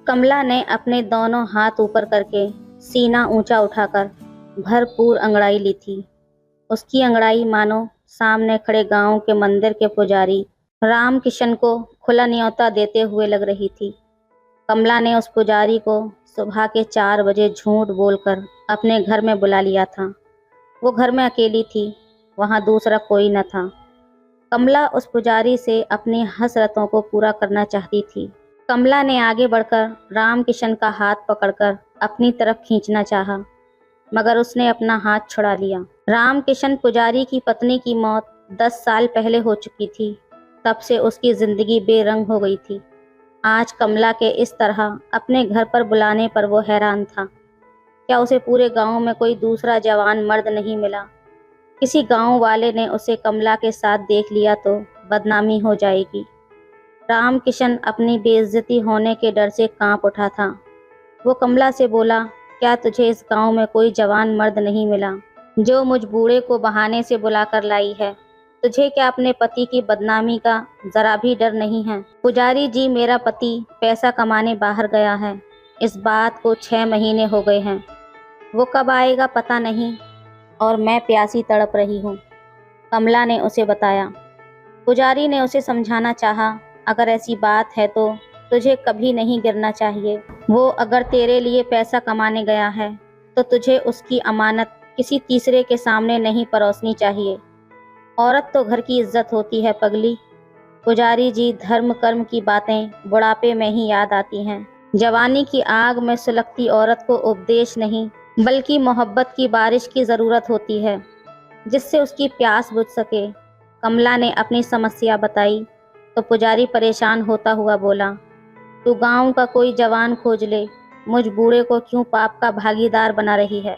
कमला ने अपने दोनों हाथ ऊपर करके सीना ऊंचा उठाकर भरपूर अंगड़ाई ली थी। उसकी अंगड़ाई मानो सामने खड़े गांव के मंदिर के पुजारी राम किशन को खुला न्योता देते हुए लग रही थी। कमला ने उस पुजारी को सुबह के 4 बजे झूठ बोलकर अपने घर में बुला लिया था। वो घर में अकेली थी, वहां दूसरा कोई न था। कमला उस पुजारी से अपनी हसरतों को पूरा करना चाहती थी। कमला ने आगे बढ़कर राम किशन का हाथ पकड़कर अपनी तरफ खींचना चाहा, मगर उसने अपना हाथ छुड़ा लिया। राम किशन पुजारी की पत्नी की मौत 10 साल पहले हो चुकी थी। तब से उसकी जिंदगी बेरंग हो गई थी। आज कमला के इस तरह अपने घर पर बुलाने पर वो हैरान था। क्या उसे पूरे गांव में कोई दूसरा जवान मर्द नहीं मिला? किसी गांव वाले ने उसे कमला के साथ देख लिया तो बदनामी हो जाएगी। राम किशन अपनी बेइज्जती होने के डर से कांप उठा था। वो कमला से बोला, क्या तुझे इस गांव में कोई जवान मर्द नहीं मिला जो मुझ बूढ़े को बहाने से बुलाकर लाई है? तुझे क्या अपने पति की बदनामी का जरा भी डर नहीं है? पुजारी जी, मेरा पति पैसा कमाने बाहर गया है। इस बात को 6 महीने हो गए हैं। वो कब आएगा पता नहीं, और मैं प्यासी तड़प रही हूँ, कमला ने उसे बताया। पुजारी ने उसे समझाना चाहा, अगर ऐसी बात है तो तुझे कभी नहीं गिरना चाहिए। वो अगर तेरे लिए पैसा कमाने गया है तो तुझे उसकी अमानत किसी तीसरे के सामने नहीं परोसनी चाहिए। औरत तो घर की इज्जत होती है पगली। पुजारी जी, धर्म कर्म की बातें बुढ़ापे में ही याद आती हैं। जवानी की आग में सुलगती औरत को उपदेश नहीं बल्कि मोहब्बत की बारिश की ज़रूरत होती है, जिससे उसकी प्यास बुझ सके। कमला ने अपनी समस्या बताई तो पुजारी परेशान होता हुआ बोला, तू गांव का कोई जवान खोज ले, मुझ बूढ़े को क्यों पाप का भागीदार बना रही है?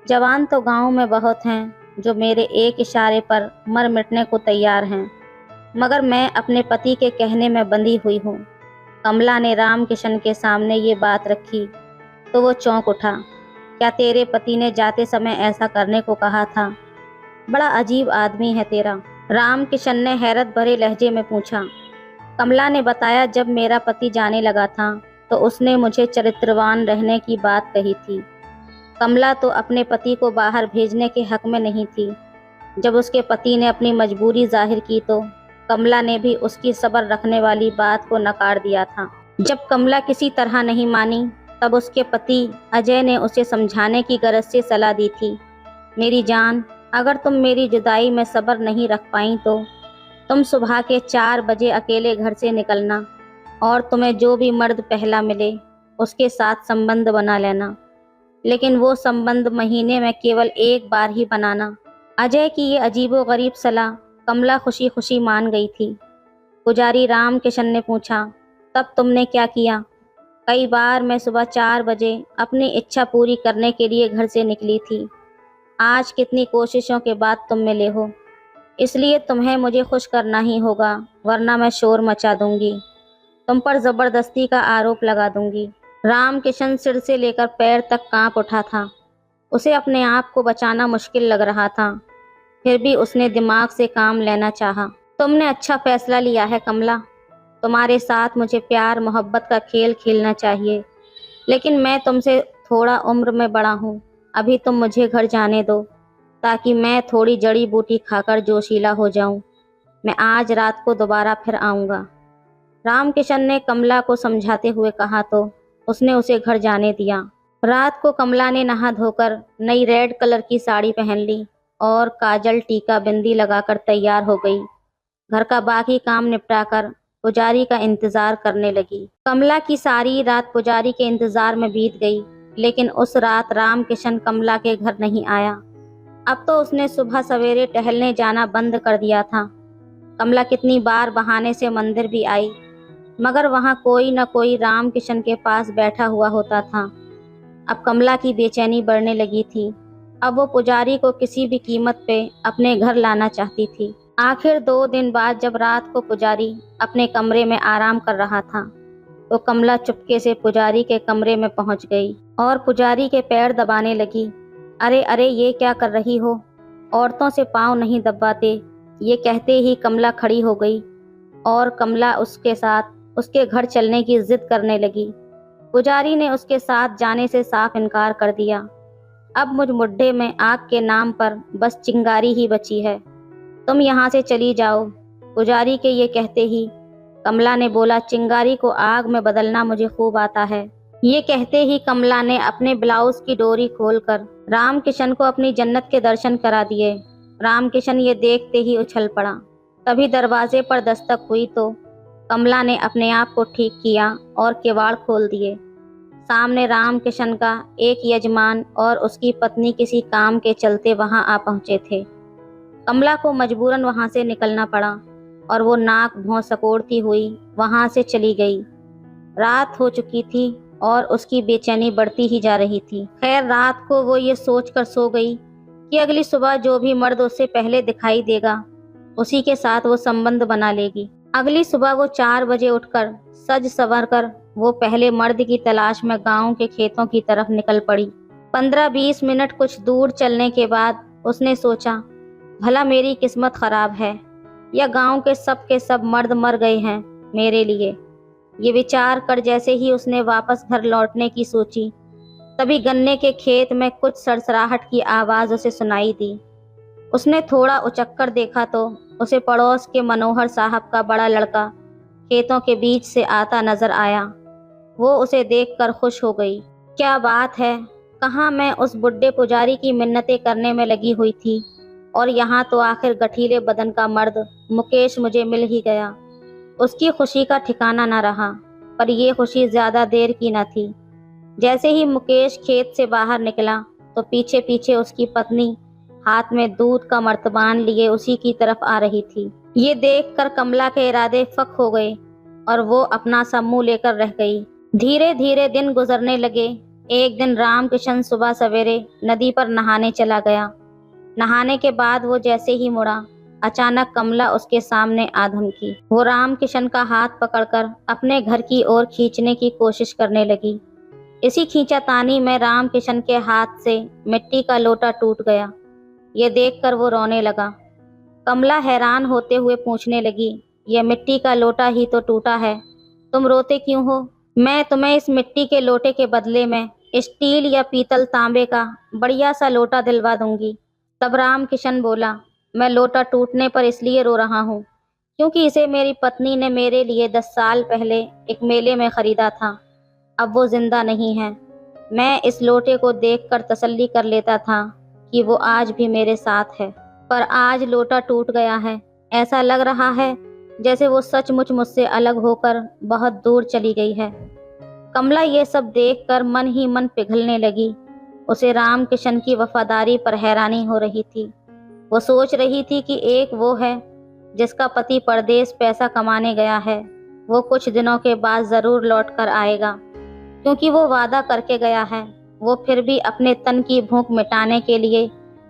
जवान तो गांव में बहुत हैं जो मेरे एक इशारे पर मर मिटने को तैयार हैं, मगर मैं अपने पति के कहने में बंधी हुई हूँ। कमला ने राम किशन के सामने ये बात रखी तो वो चौंक उठा। क्या तेरे पति ने जाते समय ऐसा करने को कहा था? बड़ा अजीब आदमी है तेरा, राम किशन ने हैरत भरे लहजे में पूछा। कमला ने बताया, जब मेरा पति जाने लगा था तो उसने मुझे चरित्रवान रहने की बात कही थी। कमला तो अपने पति को बाहर भेजने के हक में नहीं थी। जब उसके पति ने अपनी मजबूरी जाहिर की तो कमला ने भी उसकी सब्र रखने वाली बात को नकार दिया था। जब कमला किसी तरह नहीं मानी तब उसके पति अजय ने उसे समझाने की गरज से सलाह दी थी, मेरी जान, अगर तुम मेरी जुदाई में सब्र नहीं रख पाई तो तुम सुबह के 4 बजे अकेले घर से निकलना और तुम्हें जो भी मर्द पहला मिले उसके साथ संबंध बना लेना, लेकिन वो संबंध महीने में केवल 1 बार ही बनाना। अजय की ये अजीबोगरीब सलाह कमला खुशी खुशी मान गई थी। पुजारी राम किशन ने पूछा, तब तुमने क्या किया? कई बार मैं सुबह 4 बजे अपनी इच्छा पूरी करने के लिए घर से निकली थी। आज कितनी कोशिशों के बाद तुम मिले हो, इसलिए तुम्हें मुझे खुश करना ही होगा, वरना मैं शोर मचा दूंगी, तुम पर जबरदस्ती का आरोप लगा दूंगी। राम किशन सिर से लेकर पैर तक कांप उठा था। उसे अपने आप को बचाना मुश्किल लग रहा था, फिर भी उसने दिमाग से काम लेना चाहा। तुमने अच्छा फैसला लिया है कमला, तुम्हारे साथ मुझे प्यार मोहब्बत का खेल खेलना चाहिए, लेकिन मैं तुमसे थोड़ा उम्र में बड़ा हूँ। अभी तुम मुझे घर जाने दो ताकि मैं थोड़ी जड़ी बूटी खाकर जोशीला हो जाऊं। मैं आज रात को दोबारा फिर आऊँगा। राम किशन ने कमला को समझाते हुए कहा तो उसने उसे घर जाने दिया। रात को कमला ने नहा धोकर नई रेड कलर की साड़ी पहन ली और काजल टीका बिंदी लगाकर तैयार हो गई। घर का बाकी काम निपटाकर पुजारी का इंतजार करने लगी। कमला की सारी रात पुजारी के इंतजार में बीत गई, लेकिन उस रात राम किशन कमला के घर नहीं आया। अब तो उसने सुबह सवेरे टहलने जाना बंद कर दिया था। कमला कितनी बार बहाने से मंदिर भी आई, मगर वहां कोई न कोई राम किशन के पास बैठा हुआ होता था। अब कमला की बेचैनी बढ़ने लगी थी। अब वो पुजारी को किसी भी कीमत पे अपने घर लाना चाहती थी। आखिर 2 दिन बाद जब रात को पुजारी अपने कमरे में आराम कर रहा था तो कमला चुपके से पुजारी के कमरे में पहुंच गई और पुजारी के पैर दबाने लगी। अरे अरे, ये क्या कर रही हो? औरतों से पाँव नहीं दबाते। ये कहते ही कमला खड़ी हो गई और कमला उसके साथ उसके घर चलने की जिद करने लगी। पुजारी ने उसके साथ जाने से साफ इनकार कर दिया। अब मुझ मुड्ढे में आग के नाम पर बस चिंगारी ही बची है। तुम यहाँ से चली जाओ। पुजारी के ये कहते ही कमला ने बोला, चिंगारी को आग में बदलना मुझे खूब आता है। ये कहते ही कमला ने अपने ब्लाउज की डोरी खोलकर रामकिशन को अपनी जन्नत के दर्शन करा दिए। रामकिशन ये देखते ही उछल पड़ा। तभी दरवाजे पर दस्तक हुई तो कमला ने अपने आप को ठीक किया और किवाड़ खोल दिए। सामने रामकिशन का एक यजमान और उसकी पत्नी किसी काम के चलते वहां आ पहुंचे थे। कमला को मजबूरन वहां से निकलना पड़ा और वो नाक भौं सकोड़ती हुई वहां से चली गई। रात हो चुकी थी और उसकी बेचैनी बढ़ती ही जा रही थी। खैर, रात को वो ये सोचकर सो गई कि अगली सुबह जो भी मर्द उससे पहले दिखाई देगा उसी के साथ वो संबंध बना लेगी। अगली सुबह वो 4 बजे उठकर सज संवर कर वो पहले मर्द की तलाश में गांव के खेतों की तरफ निकल पड़ी। 15-20 मिनट कुछ दूर चलने के बाद उसने सोचा, भला मेरी किस्मत खराब है या गांव के सब मर्द मर गए हैं मेरे लिए। ये विचार कर जैसे ही उसने वापस घर लौटने की सोची, तभी गन्ने के खेत में कुछ सरसराहट की आवाज़ उसे सुनाई दी। उसने थोड़ा उचक्कर देखा तो उसे पड़ोस के मनोहर साहब का बड़ा लड़का खेतों के बीच से आता नजर आया। वो उसे देखकर खुश हो गई। क्या बात है, कहाँ मैं उस बुड्ढे पुजारी की मिन्नतें करने में लगी हुई थी और यहाँ तो आखिर गठीले बदन का मर्द मुकेश मुझे मिल ही गया। उसकी खुशी का ठिकाना न रहा, पर यह खुशी ज्यादा देर की न थी। जैसे ही मुकेश खेत से बाहर निकला तो पीछे पीछे उसकी पत्नी हाथ में दूध का मर्तबान लिए उसी की तरफ आ रही थी। ये देखकर कमला के इरादे फक हो गए और वो अपना सा मुंह लेकर रह गई। धीरे धीरे दिन गुजरने लगे। एक दिन रामकिशन सुबह सवेरे नदी पर नहाने चला गया। नहाने के बाद वो जैसे ही मुड़ा, अचानक कमला उसके सामने आ धमकी। वो रामकिशन का हाथ पकड़कर अपने घर की ओर खींचने की कोशिश करने लगी। इसी खींचातानी में रामकिशन के हाथ से मिट्टी का लोटा टूट गया। ये देखकर वो रोने लगा। कमला हैरान होते हुए पूछने लगी, यह मिट्टी का लोटा ही तो टूटा है, तुम रोते क्यों हो? मैं तुम्हें इस मिट्टी के लोटे के बदले में स्टील या पीतल तांबे का बढ़िया सा लोटा दिलवा दूंगी। तब रामकिशन बोला, मैं लोटा टूटने पर इसलिए रो रहा हूँ क्योंकि इसे मेरी पत्नी ने मेरे लिए 10 साल पहले एक मेले में खरीदा था। अब वो जिंदा नहीं है। मैं इस लोटे को देखकर तसल्ली कर लेता था कि वो आज भी मेरे साथ है, पर आज लोटा टूट गया है। ऐसा लग रहा है जैसे वो सचमुच मुझसे अलग होकर बहुत दूर चली गई है। कमला ये सब देखकर मन ही मन पिघलने लगी। उसे रामकिशन की वफादारी पर हैरानी हो रही थी। वो सोच रही थी कि एक वो है जिसका पति परदेश पैसा कमाने गया है, वो कुछ दिनों के बाद जरूर लौट कर आएगा क्योंकि वो वादा करके गया है। वो फिर भी अपने तन की भूख मिटाने के लिए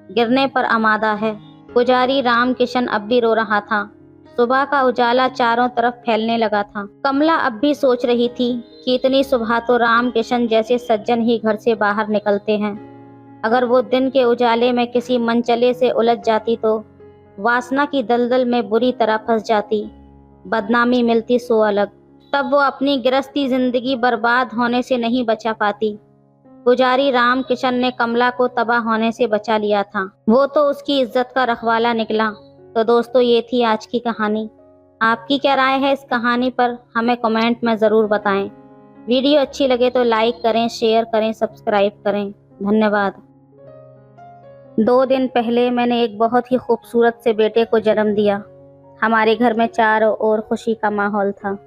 गिरने पर आमादा है। पुजारी रामकिशन अब भी रो रहा था। सुबह का उजाला चारों तरफ फैलने लगा था। कमला अब भी सोच रही थी कि इतनी सुबह तो रामकिशन जैसे सज्जन ही घर से बाहर निकलते हैं। अगर वो दिन के उजाले में किसी मनचले से उलझ जाती तो वासना की दलदल में बुरी तरह फंस जाती, बदनामी मिलती सो अलग। तब वो अपनी गृहस्थी जिंदगी बर्बाद होने से नहीं बचा पाती। पुजारी रामकिशन ने कमला को तबाह होने से बचा लिया था। वो तो उसकी इज्जत का रखवाला निकला। तो दोस्तों, ये थी आज की कहानी। आपकी क्या राय है इस कहानी पर, हमें कमेंट में ज़रूर बताएं। वीडियो अच्छी लगे तो लाइक करें, शेयर करें, सब्सक्राइब करें। धन्यवाद। 2 दिन पहले मैंने एक बहुत ही खूबसूरत से बेटे को जन्म दिया। हमारे घर में चारों ओर खुशी का माहौल था।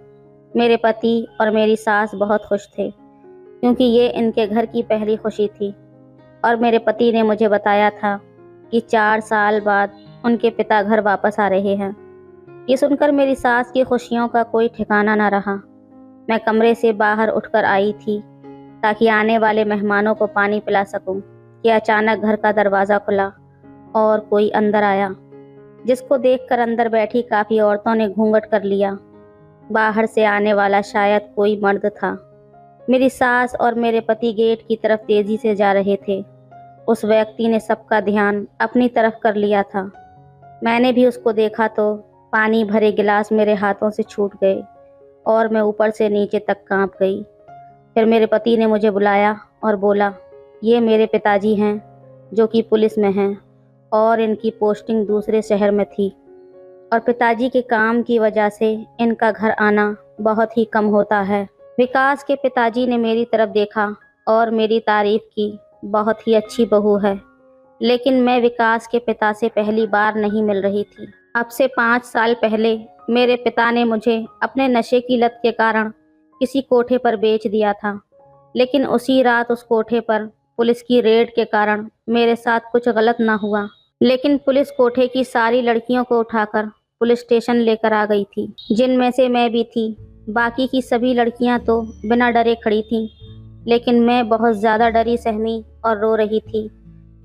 मेरे पति और मेरी सास बहुत खुश थे क्योंकि ये इनके घर की पहली खुशी थी। और मेरे पति ने मुझे बताया था कि 4 साल बाद उनके पिता घर वापस आ रहे हैं। ये सुनकर मेरी सास की खुशियों का कोई ठिकाना न रहा। मैं कमरे से बाहर उठकर आई थी ताकि आने वाले मेहमानों को पानी पिला सकूं कि अचानक घर का दरवाज़ा खुला और कोई अंदर आया, जिसको देखकर अंदर बैठी काफ़ी औरतों ने घूंघट कर लिया। बाहर से आने वाला शायद कोई मर्द था। मेरी सास और मेरे पति गेट की तरफ तेजी से जा रहे थे। उस व्यक्ति ने सबका ध्यान अपनी तरफ कर लिया था। मैंने भी उसको देखा तो पानी भरे गिलास मेरे हाथों से छूट गए और मैं ऊपर से नीचे तक कांप गई। फिर मेरे पति ने मुझे बुलाया और बोला, ये मेरे पिताजी हैं जो कि पुलिस में हैं और इनकी पोस्टिंग दूसरे शहर में थी और पिताजी के काम की वजह से इनका घर आना बहुत ही कम होता है। विकास के पिताजी ने मेरी तरफ देखा और मेरी तारीफ की, बहुत ही अच्छी बहू है। लेकिन मैं विकास के पिता से पहली बार नहीं मिल रही थी। अब से 5 साल पहले मेरे पिता ने मुझे अपने नशे की लत के कारण किसी कोठे पर बेच दिया था, लेकिन उसी रात उस कोठे पर पुलिस की रेड के कारण मेरे साथ कुछ गलत ना हुआ। लेकिन पुलिस कोठे की सारी लड़कियों को उठाकर पुलिस स्टेशन लेकर आ गई थी, जिनमें से मैं भी थी। बाकी की सभी लड़कियां तो बिना डरे खड़ी थीं, लेकिन मैं बहुत ज़्यादा डरी सहमी और रो रही थी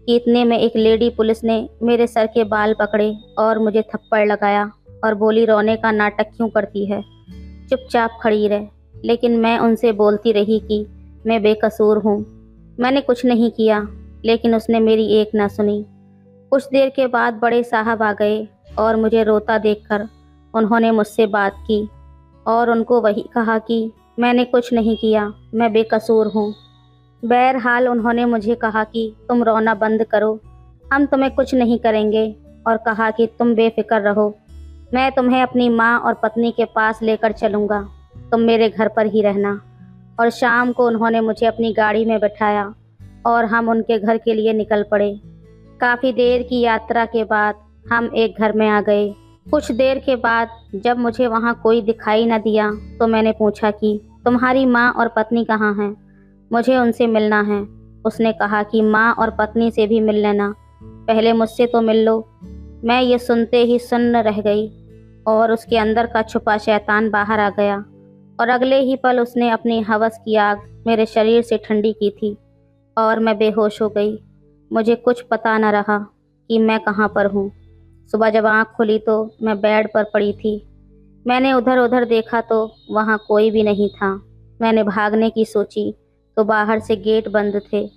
कि इतने में एक लेडी पुलिस ने मेरे सर के बाल पकड़े और मुझे थप्पड़ लगाया और बोली, रोने का नाटक क्यों करती है, चुपचाप खड़ी रह। लेकिन मैं उनसे बोलती रही कि मैं बेकसूर हूँ, मैंने कुछ नहीं किया। लेकिन उसने मेरी एक ना सुनी। कुछ देर के बाद बड़े साहब आ गए और मुझे रोता देखकर उन्होंने मुझसे बात की और उनको वही कहा कि मैंने कुछ नहीं किया, मैं बेकसूर हूँ। बहरहाल उन्होंने मुझे कहा कि तुम रोना बंद करो, हम तुम्हें कुछ नहीं करेंगे, और कहा कि तुम बेफिक्र रहो, मैं तुम्हें अपनी माँ और पत्नी के पास लेकर चलूँगा, तुम मेरे घर पर ही रहना। और शाम को उन्होंने मुझे अपनी गाड़ी में बैठाया और हम उनके घर के लिए निकल पड़े। काफ़ी देर की यात्रा के बाद हम एक घर में आ गए। कुछ देर के बाद जब मुझे वहाँ कोई दिखाई न दिया तो मैंने पूछा कि तुम्हारी माँ और पत्नी कहाँ हैं, मुझे उनसे मिलना है। उसने कहा कि माँ और पत्नी से भी मिल लेना, पहले मुझसे तो मिल लो। मैं ये सुनते ही सुन्न रह गई और उसके अंदर का छुपा शैतान बाहर आ गया और अगले ही पल उसने अपनी हवस की आग मेरे शरीर से ठंडी की थी और मैं बेहोश हो गई। मुझे कुछ पता न रहा कि मैं कहाँ पर हूँ। सुबह जब आँख खुली तो मैं बेड पर पड़ी थी। मैंने उधर उधर देखा तो वहाँ कोई भी नहीं था। मैंने भागने की सोची तो बाहर से गेट बंद थे।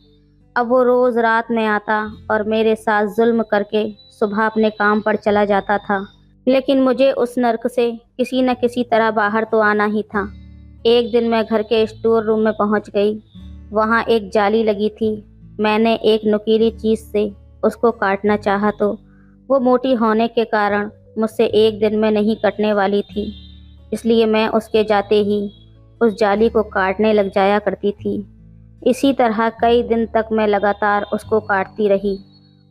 अब वो रोज़ रात में आता और मेरे साथ जुल्म करके सुबह अपने काम पर चला जाता था। लेकिन मुझे उस नर्क से किसी न किसी तरह बाहर तो आना ही था। एक दिन मैं घर के स्टोर रूम में पहुंच गई। वहां एक जाली लगी थी। मैंने एक नुकीली चीज़ से उसको काटना चाहा तो वो मोटी होने के कारण मुझसे एक दिन में नहीं कटने वाली थी, इसलिए मैं उसके जाते ही उस जाली को काटने लग जाया करती थी। इसी तरह कई दिन तक मैं लगातार उसको काटती रही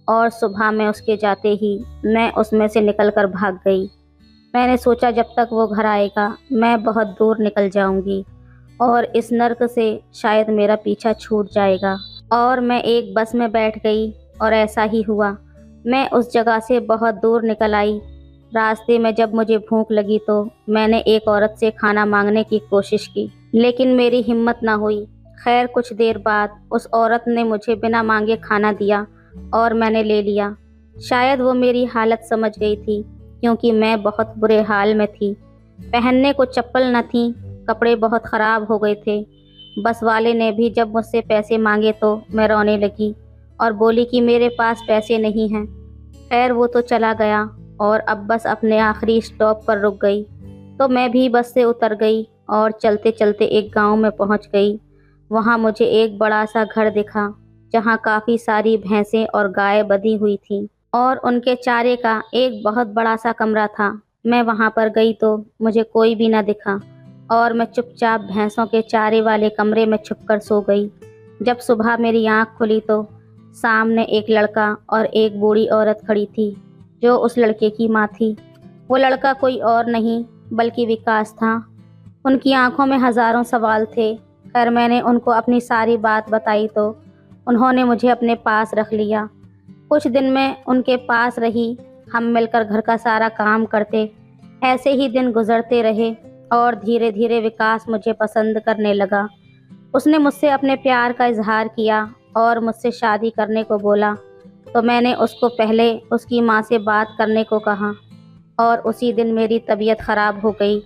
और सुबह में उसके जाते ही मैं उसमें से निकलकर भाग गई। मैंने सोचा जब तक वो घर आएगा मैं बहुत दूर निकल जाऊंगी और इस नर्क से शायद मेरा पीछा छूट जाएगा। और मैं एक बस में बैठ गई और ऐसा ही हुआ। मैं उस जगह से बहुत दूर निकल आई। रास्ते में जब मुझे भूख लगी तो मैंने एक औरत से खाना मांगने की कोशिश की, लेकिन मेरी हिम्मत ना हुई। खैर कुछ देर बाद उस औरत ने मुझे बिना मांगे खाना दिया और मैंने ले लिया। शायद वो मेरी हालत समझ गई थी, क्योंकि मैं बहुत बुरे हाल में थी। पहनने को चप्पल न थी, कपड़े बहुत ख़राब हो गए थे। बस वाले ने भी जब मुझसे पैसे मांगे तो मैं रोने लगी और बोली कि मेरे पास पैसे नहीं हैं। खैर वो तो चला गया और अब बस अपने आखिरी स्टॉप पर रुक गई, तो मैं भी बस से उतर गई और चलते चलते एक गांव में पहुंच गई। वहां मुझे एक बड़ा सा घर दिखा, जहां काफ़ी सारी भैंसें और गाय बंधी हुई थीं और उनके चारे का एक बहुत बड़ा सा कमरा था। मैं वहां पर गई तो मुझे कोई भी ना दिखा और मैं चुपचाप भैंसों के चारे वाले कमरे में छुपकर सो गई। जब सुबह मेरी आंख खुली तो सामने एक लड़का और एक बूढ़ी औरत खड़ी थी, जो उस लड़के की माँ थी। वो लड़का कोई और नहीं बल्कि विकास था। उनकी आंखों में हज़ारों सवाल थे। खैर मैंने उनको अपनी सारी बात बताई तो उन्होंने मुझे अपने पास रख लिया। कुछ दिन मैं उनके पास रही। हम मिलकर घर का सारा काम करते। ऐसे ही दिन गुजरते रहे और धीरे धीरे विकास मुझे पसंद करने लगा। उसने मुझसे अपने प्यार का इजहार किया और मुझसे शादी करने को बोला, तो मैंने उसको पहले उसकी माँ से बात करने को कहा और उसी दिन मेरी तबीयत ख़राब हो गई।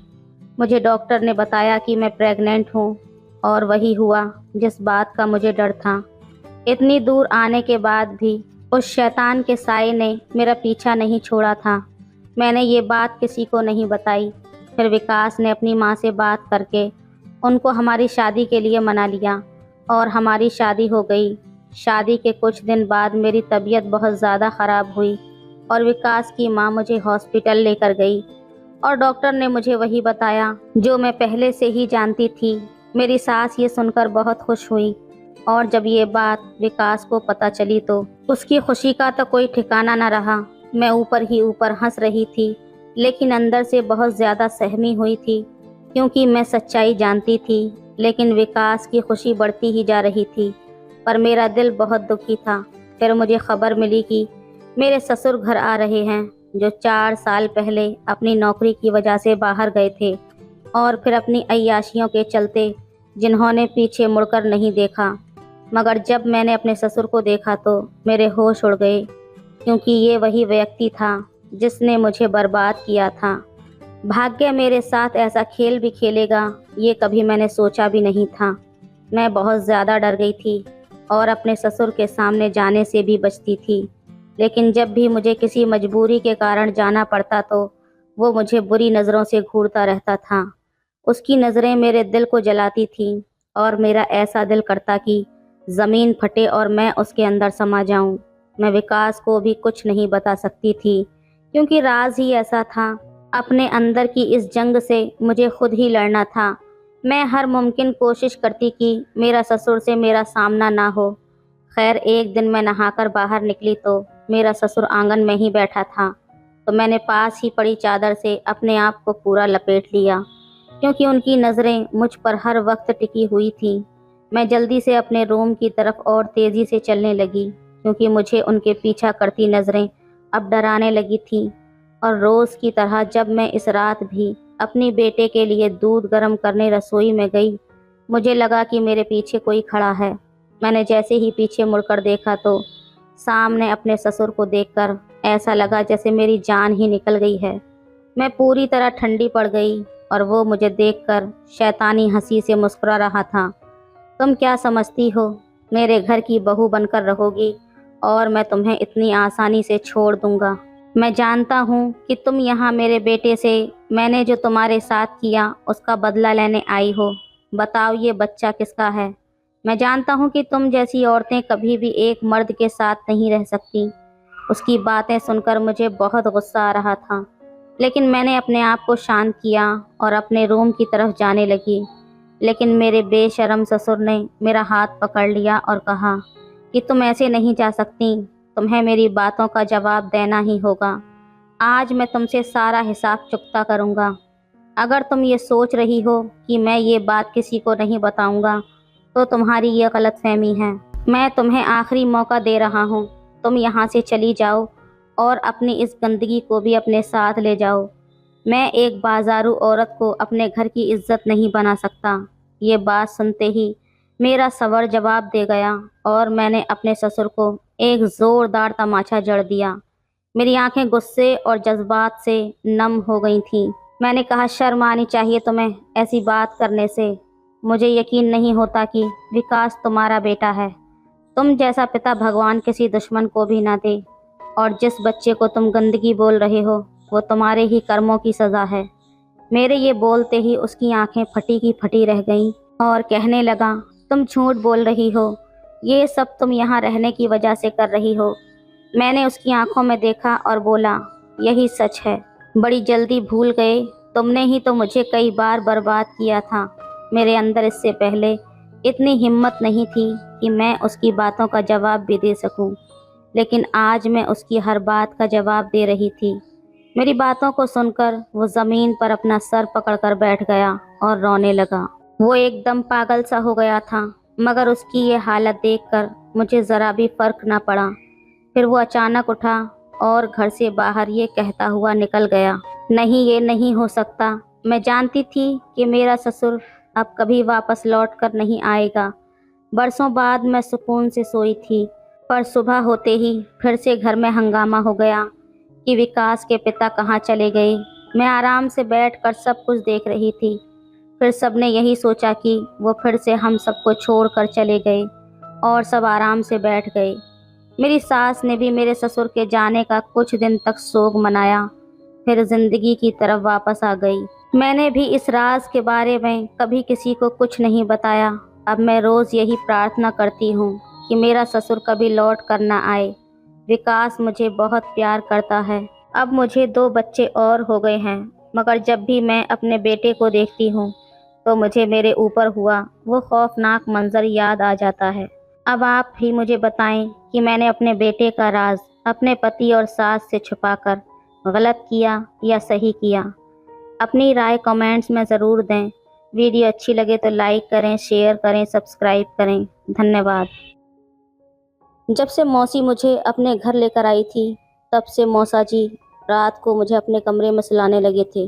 मुझे डॉक्टर ने बताया कि मैं प्रेग्नेंट हूँ और वही हुआ जिस बात का मुझे डर था। इतनी दूर आने के बाद भी उस शैतान के साये ने मेरा पीछा नहीं छोड़ा था। मैंने ये बात किसी को नहीं बताई। फिर विकास ने अपनी माँ से बात करके उनको हमारी शादी के लिए मना लिया और हमारी शादी हो गई। शादी के कुछ दिन बाद मेरी तबीयत बहुत ज़्यादा ख़राब हुई और विकास की माँ मुझे हॉस्पिटल लेकर गई और डॉक्टर ने मुझे वही बताया जो मैं पहले से ही जानती थी। मेरी सास ये सुनकर बहुत खुश हुई और जब ये बात विकास को पता चली तो उसकी खुशी का तो कोई ठिकाना न रहा। मैं ऊपर ही ऊपर हंस रही थी, लेकिन अंदर से बहुत ज़्यादा सहमी हुई थी क्योंकि मैं सच्चाई जानती थी। लेकिन विकास की खुशी बढ़ती ही जा रही थी, पर मेरा दिल बहुत दुखी था। फिर मुझे खबर मिली कि मेरे ससुर घर आ रहे हैं, जो 4 साल पहले अपनी नौकरी की वजह से बाहर गए थे और फिर अपनी अय्याशियों के चलते जिन्होंने पीछे मुड़कर नहीं देखा। मगर जब मैंने अपने ससुर को देखा तो मेरे होश उड़ गए, क्योंकि ये वही व्यक्ति था जिसने मुझे बर्बाद किया था। भाग्य मेरे साथ ऐसा खेल भी खेलेगा, ये कभी मैंने सोचा भी नहीं था। मैं बहुत ज़्यादा डर गई थी और अपने ससुर के सामने जाने से भी बचती थी। लेकिन जब भी मुझे किसी मजबूरी के कारण जाना पड़ता तो वो मुझे बुरी नज़रों से घूरता रहता था। उसकी नज़रें मेरे दिल को जलाती थीं और मेरा ऐसा दिल करता कि ज़मीन फटे और मैं उसके अंदर समा जाऊं। मैं विकास को भी कुछ नहीं बता सकती थी, क्योंकि राज ही ऐसा था। अपने अंदर की इस जंग से मुझे खुद ही लड़ना था। मैं हर मुमकिन कोशिश करती कि मेरा ससुर से मेरा सामना ना हो। खैर, एक दिन मैं नहाकर बाहर निकली तो मेरा ससुर आंगन में ही बैठा था, तो मैंने पास ही पड़ी चादर से अपने आप को पूरा लपेट लिया, क्योंकि उनकी नज़रें मुझ पर हर वक्त टिकी हुई थीं। मैं जल्दी से अपने रूम की तरफ और तेज़ी से चलने लगी, क्योंकि मुझे उनके पीछा करती नज़रें अब डराने लगी थीं। और रोज़ की तरह जब मैं इस रात भी अपनी बेटे के लिए दूध गर्म करने रसोई में गई, मुझे लगा कि मेरे पीछे कोई खड़ा है। मैंने जैसे ही पीछे मुड़कर देखा तो सामने अपने ससुर को देखकर ऐसा लगा जैसे मेरी जान ही निकल गई है। मैं पूरी तरह ठंडी पड़ गई और वो मुझे देखकर शैतानी हंसी से मुस्कुरा रहा था। तुम क्या समझती हो, मेरे घर की बहू बनकर रहोगी और मैं तुम्हें इतनी आसानी से छोड़ दूंगा? मैं जानता हूँ कि तुम यहाँ मेरे बेटे से मैंने जो तुम्हारे साथ किया उसका बदला लेने आई हो। बताओ, ये बच्चा किसका है? मैं जानता हूँ कि तुम जैसी औरतें कभी भी एक मर्द के साथ नहीं रह सकती। उसकी बातें सुनकर मुझे बहुत गुस्सा आ रहा था, लेकिन मैंने अपने आप को शांत किया और अपने रूम की तरफ जाने लगी। लेकिन मेरे बेशर्म ससुर ने मेरा हाथ पकड़ लिया और कहा कि तुम ऐसे नहीं जा सकती, तुम्हें मेरी बातों का जवाब देना ही होगा। आज मैं तुमसे सारा हिसाब चुकता करूँगा। अगर तुम ये सोच रही हो कि मैं ये बात किसी को नहीं बताऊँगा, तो तुम्हारी ये गलतफहमी है। मैं तुम्हें आखिरी मौका दे रहा हूँ। तुम यहाँ से चली जाओ और अपनी इस गंदगी को भी अपने साथ ले जाओ। मैं एक बाजारू औरत को अपने घर की इज्जत नहीं बना सकता। ये बात सुनते ही मेरा सवर जवाब दे गया और मैंने अपने ससुर को एक ज़ोरदार तमाचा जड़ दिया। मेरी आंखें गुस्से और जज्बात से नम हो गई थीं। मैंने कहा, शर्म आनी चाहिए तुम्हें ऐसी बात करने से। मुझे यकीन नहीं होता कि विकास तुम्हारा बेटा है। तुम जैसा पिता भगवान किसी दुश्मन को भी ना दे। और जिस बच्चे को तुम गंदगी बोल रहे हो, वो तुम्हारे ही कर्मों की सज़ा है। मेरे ये बोलते ही उसकी आंखें फटी की फटी रह गईं और कहने लगा, तुम झूठ बोल रही हो। ये सब तुम यहाँ रहने की वजह से कर रही हो। मैंने उसकी आंखों में देखा और बोला, यही सच है। बड़ी जल्दी भूल गए, तुमने ही तो मुझे कई बार बर्बाद किया था। मेरे अंदर इससे पहले इतनी हिम्मत नहीं थी कि मैं उसकी बातों का जवाब भी दे सकूं, लेकिन आज मैं उसकी हर बात का जवाब दे रही थी। मेरी बातों को सुनकर वो ज़मीन पर अपना सर पकड़कर बैठ गया और रोने लगा। वो एकदम पागल सा हो गया था, मगर उसकी ये हालत देखकर मुझे ज़रा भी फ़र्क न पड़ा। फिर वो अचानक उठा और घर से बाहर ये कहता हुआ निकल गया, नहीं, ये नहीं हो सकता। मैं जानती थी कि मेरा ससुर अब कभी वापस लौट कर नहीं आएगा। बरसों बाद मैं सुकून से सोई थी, पर सुबह होते ही फिर से घर में हंगामा हो गया कि विकास के पिता कहाँ चले गए। मैं आराम से बैठकर सब कुछ देख रही थी। फिर सबने यही सोचा कि वो फिर से हम सबको छोड़कर चले गए और सब आराम से बैठ गए। मेरी सास ने भी मेरे ससुर के जाने का कुछ दिन तक शोक मनाया, फिर जिंदगी की तरफ वापस आ गई। मैंने भी इस राज के बारे में कभी किसी को कुछ नहीं बताया। अब मैं रोज़ यही प्रार्थना करती हूँ कि मेरा ससुर कभी लौट कर ना आए। विकास मुझे बहुत प्यार करता है। अब मुझे 2 बच्चे और हो गए हैं, मगर जब भी मैं अपने बेटे को देखती हूँ तो मुझे मेरे ऊपर हुआ वो खौफनाक मंजर याद आ जाता है। अब आप भी मुझे बताएं कि मैंने अपने बेटे का राज अपने पति और सास से छुपाकर गलत किया या सही किया। अपनी राय कमेंट्स में ज़रूर दें। वीडियो अच्छी लगे तो लाइक करें, शेयर करें, सब्सक्राइब करें। धन्यवाद। जब से मौसी मुझे अपने घर लेकर आई थी, तब से मौसा जी रात को मुझे अपने कमरे में सुलाने लगे थे।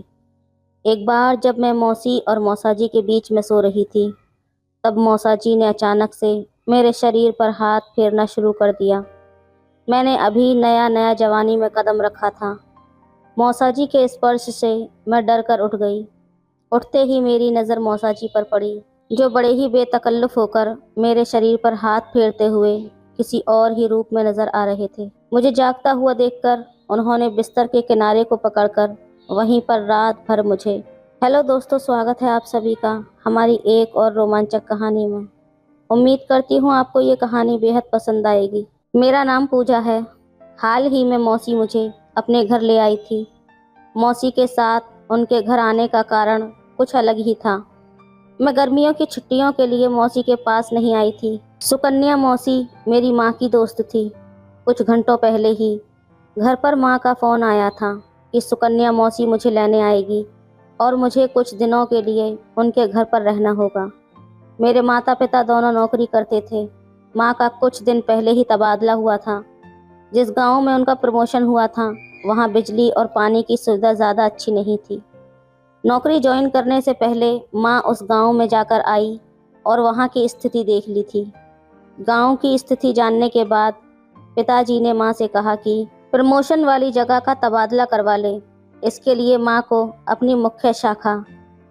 एक बार जब मैं मौसी और मौसा जी के बीच में सो रही थी, तब मौसा जी ने अचानक से मेरे शरीर पर हाथ फेरना शुरू कर दिया। मैंने अभी नया नया जवानी में कदम रखा था। मौसा जी के स्पर्श से मैं डर कर उठ गई। उठते ही मेरी नज़र मौसा जी पर पड़ी, जो बड़े ही बेतकल्लुफ़ होकर मेरे शरीर पर हाथ फेरते हुए किसी और ही रूप में नज़र आ रहे थे। मुझे जागता हुआ देखकर उन्होंने बिस्तर के किनारे को पकड़कर वहीं पर रात भर मुझे। हेलो दोस्तों, स्वागत है आप सभी का हमारी एक और रोमांचक कहानी में। उम्मीद करती हूँ आपको ये कहानी बेहद पसंद आएगी। मेरा नाम पूजा है। हाल ही में मौसी मुझे अपने घर ले आई थी। मौसी के साथ उनके घर आने का कारण कुछ अलग ही था। मैं गर्मियों की छुट्टियों के लिए मौसी के पास नहीं आई थी। सुकन्या मौसी मेरी माँ की दोस्त थी। कुछ घंटों पहले ही घर पर माँ का फ़ोन आया था कि सुकन्या मौसी मुझे लेने आएगी और मुझे कुछ दिनों के लिए उनके घर पर रहना होगा। मेरे माता पिता दोनों नौकरी करते थे। माँ का कुछ दिन पहले ही तबादला हुआ था। जिस गांव में उनका प्रमोशन हुआ था, वहाँ बिजली और पानी की सुविधा ज़्यादा अच्छी नहीं थी। नौकरी ज्वाइन करने से पहले माँ उस गांव में जाकर आई और वहाँ की स्थिति देख ली थी। गांव की स्थिति जानने के बाद पिताजी ने माँ से कहा कि प्रमोशन वाली जगह का तबादला करवा ले। इसके लिए माँ को अपनी मुख्य शाखा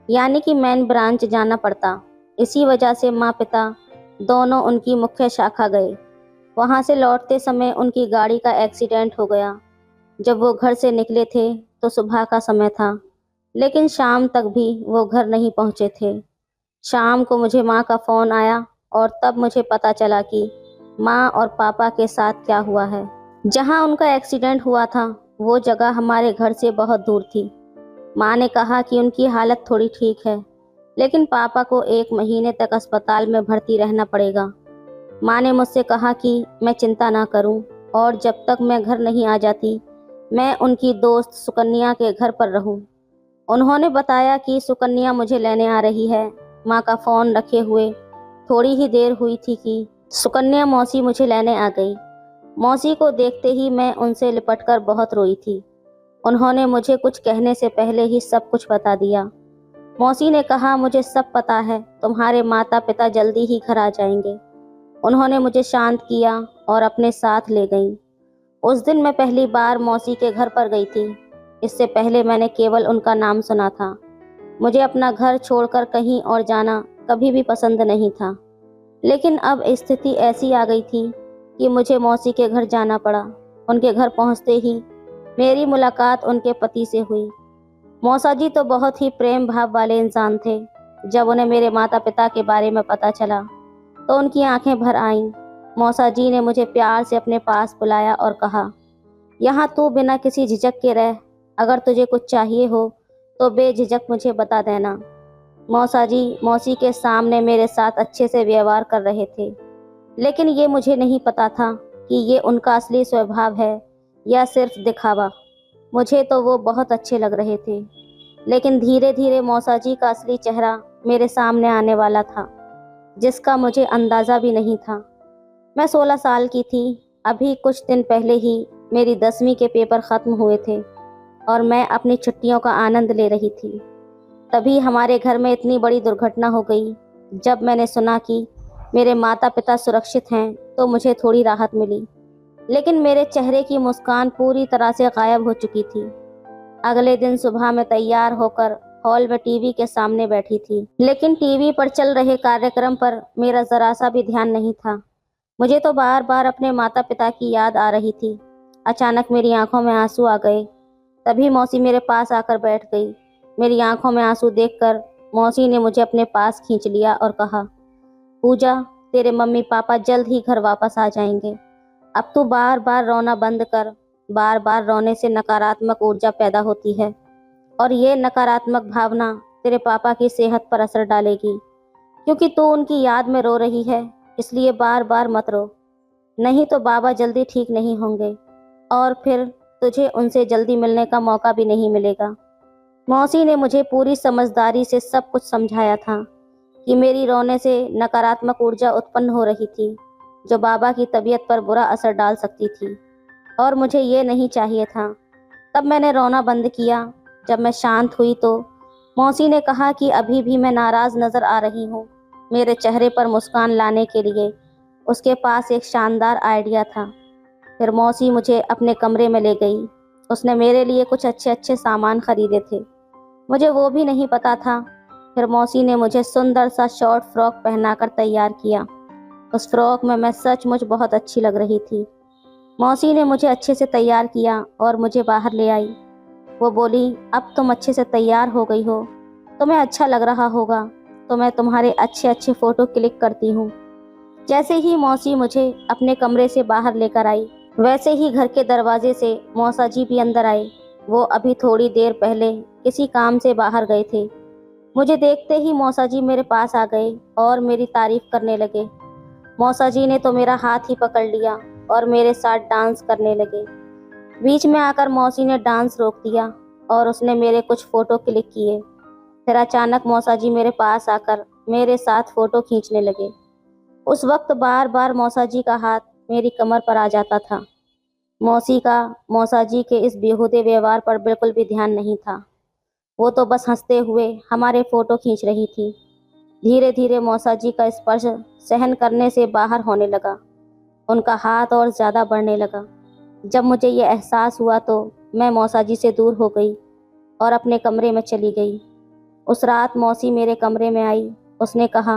यानी कि मेन ब्रांच जाना पड़ता। इसी वजह से माँ पिता दोनों उनकी मुख्य शाखा गए। वहाँ से लौटते समय उनकी गाड़ी का एक्सीडेंट हो गया। जब वो घर से निकले थे तो सुबह का समय था, लेकिन शाम तक भी वो घर नहीं पहुँचे थे। शाम को मुझे माँ का फ़ोन आया और तब मुझे पता चला कि माँ और पापा के साथ क्या हुआ है। जहाँ उनका एक्सीडेंट हुआ था वो जगह हमारे घर से बहुत दूर थी। माँ ने कहा कि उनकी हालत थोड़ी ठीक है, लेकिन पापा को 1 महीने तक अस्पताल में भर्ती रहना पड़ेगा। माँ ने मुझसे कहा कि मैं चिंता ना करूं और जब तक मैं घर नहीं आ जाती मैं उनकी दोस्त सुकन्या के घर पर रहूं। उन्होंने बताया कि सुकन्या मुझे लेने आ रही है। माँ का फ़ोन रखे हुए थोड़ी ही देर हुई थी कि सुकन्या मौसी मुझे लेने आ गई। मौसी को देखते ही मैं उनसे लिपटकर बहुत रोई थी। उन्होंने मुझे कुछ कहने से पहले ही सब कुछ बता दिया। मौसी ने कहा, मुझे सब पता है, तुम्हारे माता पिता जल्दी ही घर आ जाएंगे। उन्होंने मुझे शांत किया और अपने साथ ले गईं। उस दिन मैं पहली बार मौसी के घर पर गई थी। इससे पहले मैंने केवल उनका नाम सुना था। मुझे अपना घर छोड़कर कहीं और जाना कभी भी पसंद नहीं था, लेकिन अब स्थिति ऐसी आ गई थी कि मुझे मौसी के घर जाना पड़ा। उनके घर पहुंचते ही मेरी मुलाकात उनके पति से हुई। मौसा जी तो बहुत ही प्रेम भाव वाले इंसान थे। जब उन्हें मेरे माता पिता के बारे में पता चला तो उनकी आंखें भर आईं। मौसा जी ने मुझे प्यार से अपने पास बुलाया और कहा, यहाँ तू बिना किसी झिझक के रह। अगर तुझे कुछ चाहिए हो तो बेझिझक मुझे बता देना। मौसा जी मौसी के सामने मेरे साथ अच्छे से व्यवहार कर रहे थे, लेकिन ये मुझे नहीं पता था कि ये उनका असली स्वभाव है या सिर्फ दिखावा। मुझे तो वो बहुत अच्छे लग रहे थे, लेकिन धीरे धीरे मौसा जी का असली चेहरा मेरे सामने आने वाला था, जिसका मुझे अंदाज़ा भी नहीं था। मैं 16 साल की थी। अभी कुछ दिन पहले ही मेरी 10वीं के पेपर ख़त्म हुए थे और मैं अपनी छुट्टियों का आनंद ले रही थी। तभी हमारे घर में इतनी बड़ी दुर्घटना हो गई। जब मैंने सुना कि मेरे माता पिता सुरक्षित हैं तो मुझे थोड़ी राहत मिली, लेकिन मेरे चेहरे की मुस्कान पूरी तरह से गायब हो चुकी थी। अगले दिन सुबह मैं तैयार होकर हॉल में टीवी के सामने बैठी थी, लेकिन टीवी पर चल रहे कार्यक्रम पर मेरा ज़रा सा भी ध्यान नहीं था। मुझे तो बार बार अपने माता पिता की याद आ रही थी। अचानक मेरी आंखों में आंसू आ गए। तभी मौसी मेरे पास आकर बैठ गई। मेरी आंखों में आंसू देखकर मौसी ने मुझे अपने पास खींच लिया और कहा, पूजा, तेरे मम्मी पापा जल्द ही घर वापस आ जाएंगे। अब तू बार बार रोना बंद कर। बार बार रोने से नकारात्मक ऊर्जा पैदा होती है और ये नकारात्मक भावना तेरे पापा की सेहत पर असर डालेगी। क्योंकि तू उनकी याद में रो रही है, इसलिए बार बार मत रो, नहीं तो बाबा जल्दी ठीक नहीं होंगे और फिर तुझे उनसे जल्दी मिलने का मौका भी नहीं मिलेगा। मौसी ने मुझे पूरी समझदारी से सब कुछ समझाया था कि मेरी रोने से नकारात्मक ऊर्जा उत्पन्न हो रही थी, जो बाबा की तबीयत पर बुरा असर डाल सकती थी और मुझे ये नहीं चाहिए था। तब मैंने रोना बंद किया। जब मैं शांत हुई तो मौसी ने कहा कि अभी भी मैं नाराज़ नज़र आ रही हूँ। मेरे चेहरे पर मुस्कान लाने के लिए उसके पास एक शानदार आइडिया था। फिर मौसी मुझे अपने कमरे में ले गई। उसने मेरे लिए कुछ अच्छे अच्छे सामान खरीदे थे, मुझे वो भी नहीं पता था। फिर मौसी ने मुझे सुंदर सा शॉर्ट फ्रॉक पहनाकर तैयार किया। उस फ्रॉक में मैं सचमुच बहुत अच्छी लग रही थी। मौसी ने मुझे अच्छे से तैयार किया और मुझे बाहर ले आई। वो बोली, अब तुम अच्छे से तैयार हो गई हो, तुम्हें अच्छा लग रहा होगा, तो मैं तुम्हारे अच्छे अच्छे फ़ोटो क्लिक करती हूँ। जैसे ही मौसी मुझे अपने कमरे से बाहर लेकर आई, वैसे ही घर के दरवाजे से मौसा जी भी अंदर आए। वो अभी थोड़ी देर पहले किसी काम से बाहर गए थे। मुझे देखते ही मौसा जी मेरे पास आ गए और मेरी तारीफ करने लगे। मौसा जी ने तो मेरा हाथ ही पकड़ लिया और मेरे साथ डांस करने लगे। बीच में आकर मौसी ने डांस रोक दिया और उसने मेरे कुछ फ़ोटो क्लिक किए। फिर अचानक मौसा जी मेरे पास आकर मेरे साथ फ़ोटो खींचने लगे। उस वक्त बार बार मौसा जी का हाथ मेरी कमर पर आ जाता था। मौसी का मौसा जी के इस बेहूदे व्यवहार पर बिल्कुल भी ध्यान नहीं था। वो तो बस हंसते हुए हमारे फ़ोटो खींच रही थी। धीरे धीरे मौसा जी का स्पर्श सहन करने से बाहर होने लगा। उनका हाथ और ज़्यादा बढ़ने लगा। जब मुझे ये एहसास हुआ तो मैं मौसा जी से दूर हो गई और अपने कमरे में चली गई। उस रात मौसी मेरे कमरे में आई। उसने कहा,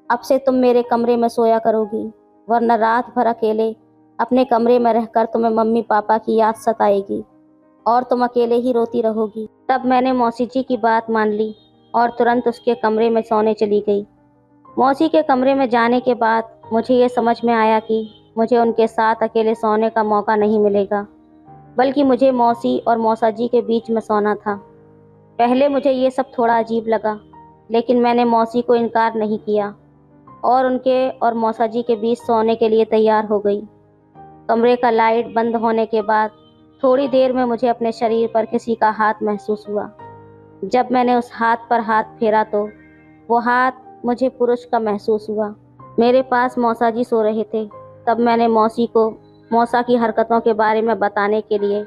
अब से तुम मेरे कमरे में सोया करोगी, वरना रात भर अकेले अपने कमरे में रहकर तुम्हें मम्मी पापा की याद सताएगी और तुम अकेले ही रोती रहोगी। तब मैंने मौसी जी की बात मान ली और तुरंत उसके कमरे में सोने चली गई। मौसी के कमरे में जाने के बाद मुझे ये समझ में आया कि मुझे उनके साथ अकेले सोने का मौका नहीं मिलेगा, बल्कि मुझे मौसी और मौसा जी के बीच में सोना था। पहले मुझे ये सब थोड़ा अजीब लगा, लेकिन मैंने मौसी को इनकार नहीं किया और उनके और मौसा जी के बीच सोने के लिए तैयार हो गई। कमरे का लाइट बंद होने के बाद थोड़ी देर में मुझे अपने शरीर पर किसी का हाथ महसूस हुआ। जब मैंने उस हाथ पर हाथ फेरा तो वो हाथ मुझे पुरुष का महसूस हुआ। मेरे पास मौसा जी सो रहे थे। तब मैंने मौसी को मौसा की हरकतों के बारे में बताने के लिए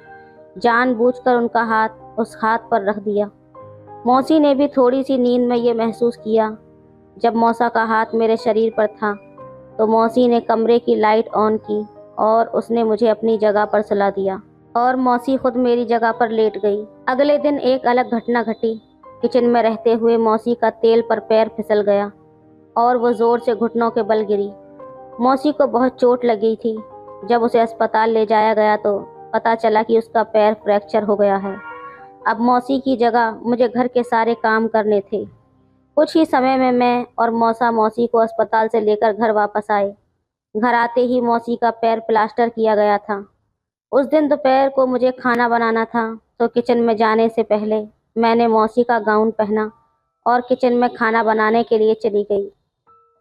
जानबूझकर उनका हाथ उस हाथ पर रख दिया। मौसी ने भी थोड़ी सी नींद में ये महसूस किया। जब मौसा का हाथ मेरे शरीर पर था तो मौसी ने कमरे की लाइट ऑन की और उसने मुझे अपनी जगह पर सुला दिया और मौसी खुद मेरी जगह पर लेट गई। अगले दिन एक अलग घटना घटी। किचन में रहते हुए मौसी का तेल पर पैर फिसल गया और वो ज़ोर से घुटनों के बल गिरी। मौसी को बहुत चोट लगी थी। जब उसे अस्पताल ले जाया गया तो पता चला कि उसका पैर फ्रैक्चर हो गया है। अब मौसी की जगह मुझे घर के सारे काम करने थे। कुछ ही समय में मैं और मौसा मौसी को अस्पताल से लेकर घर वापस आए। घर आते ही मौसी का पैर प्लास्टर किया गया था। उस दिन दोपहर को मुझे खाना बनाना था, तो किचन में जाने से पहले मैंने मौसी का गाउन पहना और किचन में खाना बनाने के लिए चली गई।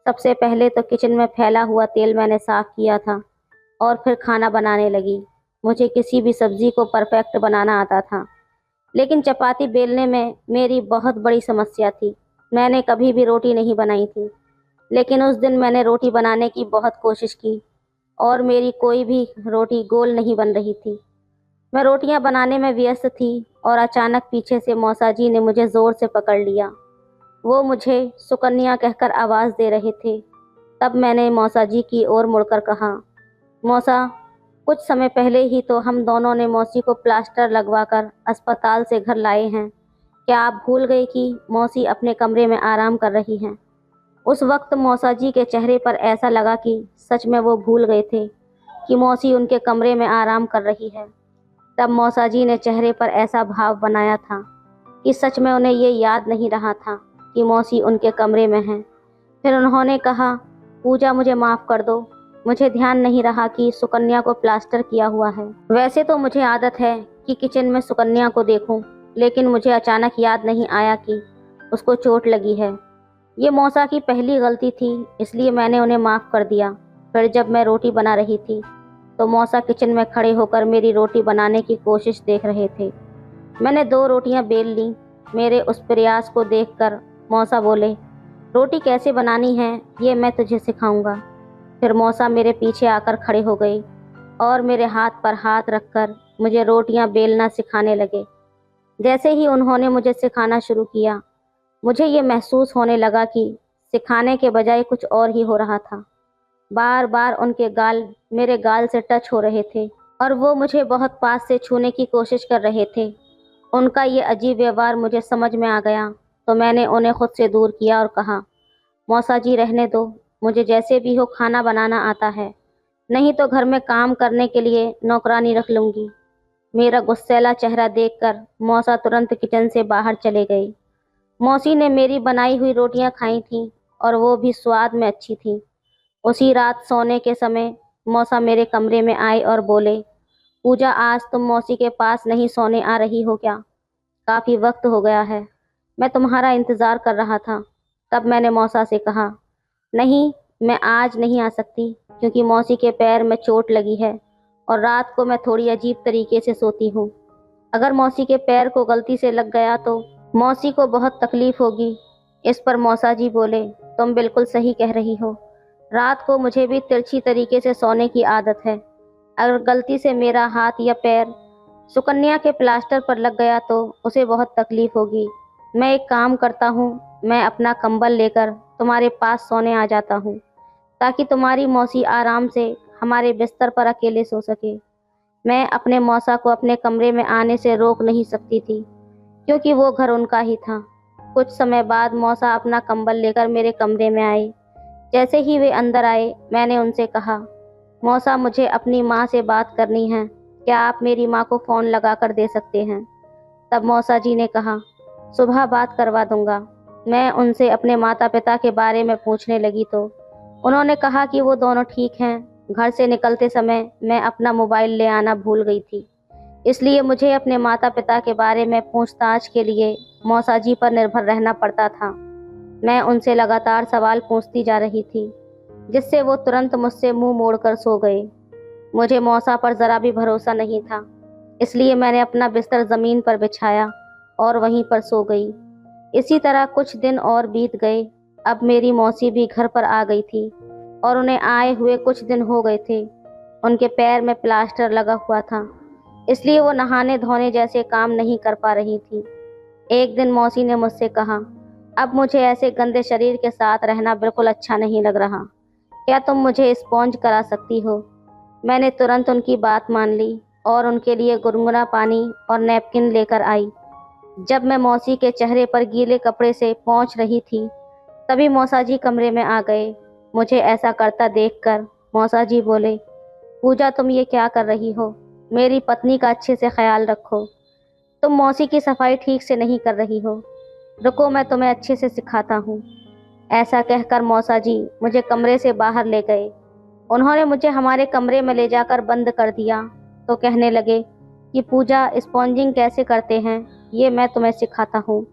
सबसे पहले तो किचन में फैला हुआ तेल मैंने साफ़ किया था और फिर खाना बनाने लगी। मुझे किसी भी सब्ज़ी को परफेक्ट बनाना आता था, लेकिन चपाती बेलने में मेरी बहुत बड़ी समस्या थी। मैंने कभी भी रोटी नहीं बनाई थी, लेकिन उस दिन मैंने रोटी बनाने की बहुत कोशिश की और मेरी कोई भी रोटी गोल नहीं बन रही थी। मैं रोटियां बनाने में व्यस्त थी और अचानक पीछे से मौसा जी ने मुझे ज़ोर से पकड़ लिया। वो मुझे सुकन्या कहकर आवाज़ दे रहे थे। तब मैंने मौसा जी की ओर मुड़कर कहा, मौसा, कुछ समय पहले ही तो हम दोनों ने मौसी को प्लास्टर लगवाकर अस्पताल से घर लाए हैं। क्या आप भूल गए कि मौसी अपने कमरे में आराम कर रही हैं? उस वक्त मौसा जी के चेहरे पर ऐसा लगा कि सच में वो भूल गए थे कि मौसी उनके कमरे में आराम कर रही है। तब मौसा जी ने चेहरे पर ऐसा भाव बनाया था कि सच में उन्हें ये याद नहीं रहा था कि मौसी उनके कमरे में हैं। फिर उन्होंने कहा, पूजा मुझे माफ़ कर दो, मुझे ध्यान नहीं रहा कि सुकन्या को प्लास्टर किया हुआ है। वैसे तो मुझे आदत है कि किचन में सुकन्या को देखूं, लेकिन मुझे अचानक याद नहीं आया कि उसको चोट लगी है। ये मौसा की पहली गलती थी, इसलिए मैंने उन्हें माफ़ कर दिया। फिर जब मैं रोटी बना रही थी तो मौसा किचन में खड़े होकर मेरी रोटी बनाने की कोशिश देख रहे थे। मैंने 2 रोटियां बेल लीं। मेरे उस प्रयास को देखकर मौसा बोले, रोटी कैसे बनानी है ये मैं तुझे सिखाऊंगा। फिर मौसा मेरे पीछे आकर खड़े हो गए और मेरे हाथ पर हाथ रखकर मुझे रोटियां बेलना सिखाने लगे। जैसे ही उन्होंने मुझे सिखाना शुरू किया, मुझे ये महसूस होने लगा कि सिखाने के बजाय कुछ और ही हो रहा था। बार बार उनके गाल मेरे गाल से टच हो रहे थे और वो मुझे बहुत पास से छूने की कोशिश कर रहे थे। उनका ये अजीब व्यवहार मुझे समझ में आ गया तो मैंने उन्हें खुद से दूर किया और कहा, मौसा जी रहने दो, मुझे जैसे भी हो खाना बनाना आता है, नहीं तो घर में काम करने के लिए नौकरानी रख लूँगी। मेरा गुस्सैला चेहरा देखकर मौसा तुरंत किचन से बाहर चले गए। मौसी ने मेरी बनाई हुई रोटियां खाई थीं और वो भी स्वाद में अच्छी थीं। उसी रात सोने के समय मौसा मेरे कमरे में आए और बोले, पूजा आज तुम मौसी के पास नहीं सोने आ रही हो क्या? काफ़ी वक्त हो गया है, मैं तुम्हारा इंतज़ार कर रहा था। तब मैंने मौसा से कहा, नहीं, मैं आज नहीं आ सकती क्योंकि मौसी के पैर में चोट लगी है और रात को मैं थोड़ी अजीब तरीके से सोती हूँ। अगर मौसी के पैर को गलती से लग गया तो मौसी को बहुत तकलीफ होगी। इस पर मौसा जी बोले, तुम बिल्कुल सही कह रही हो, रात को मुझे भी तिरछी तरीके से सोने की आदत है। अगर गलती से मेरा हाथ या पैर सुकन्या के प्लास्टर पर लग गया तो उसे बहुत तकलीफ होगी। मैं एक काम करता हूँ, मैं अपना कंबल लेकर तुम्हारे पास सोने आ जाता हूँ ताकि तुम्हारी मौसी आराम से हमारे बिस्तर पर अकेले सो सके। मैं अपने मौसा को अपने कमरे में आने से रोक नहीं सकती थी क्योंकि वो घर उनका ही था। कुछ समय बाद मौसा अपना कंबल लेकर मेरे कमरे में आए। जैसे ही वे अंदर आए, मैंने उनसे कहा, मौसा मुझे अपनी माँ से बात करनी है, क्या आप मेरी माँ को फ़ोन लगा कर दे सकते हैं? तब मौसा जी ने कहा, सुबह बात करवा दूंगा। मैं उनसे अपने माता पिता के बारे में पूछने लगी तो उन्होंने कहा कि वो दोनों ठीक हैं। घर से निकलते समय मैं अपना मोबाइल ले आना भूल गई थी, इसलिए मुझे अपने माता पिता के बारे में पूछताछ के लिए मौसा जी पर निर्भर रहना पड़ता था। मैं उनसे लगातार सवाल पूछती जा रही थी, जिससे वो तुरंत मुझसे मुंह मोड़कर सो गए। मुझे मौसा पर ज़रा भी भरोसा नहीं था, इसलिए मैंने अपना बिस्तर ज़मीन पर बिछाया और वहीं पर सो गई। इसी तरह कुछ दिन और बीत गए। अब मेरी मौसी भी घर पर आ गई थी और उन्हें आए हुए कुछ दिन हो गए थे। उनके पैर में प्लास्टर लगा हुआ था, इसलिए वो नहाने धोने जैसे काम नहीं कर पा रही थी। एक दिन मौसी ने मुझसे कहा, अब मुझे ऐसे गंदे शरीर के साथ रहना बिल्कुल अच्छा नहीं लग रहा, क्या तुम मुझे स्पॉन्ज करा सकती हो? मैंने तुरंत उनकी बात मान ली और उनके लिए गुनगुना पानी और नैपकिन लेकर आई। जब मैं मौसी के चेहरे पर गीले कपड़े से पोंछ रही थी, तभी मौसा जी कमरे में आ गए। मुझे ऐसा करता देखकर मौसा जी बोले, पूजा तुम ये क्या कर रही हो? मेरी पत्नी का अच्छे से ख्याल रखो। तुम मौसी की सफाई ठीक से नहीं कर रही हो। रुको, मैं तुम्हें अच्छे से सिखाता हूँ। ऐसा कहकर मौसा जी मुझे कमरे से बाहर ले गए। उन्होंने मुझे हमारे कमरे में ले जाकर बंद कर दिया तो कहने लगे कि पूजा, स्पॉन्जिंग कैसे करते हैं ये मैं तुम्हें सिखाता हूँ।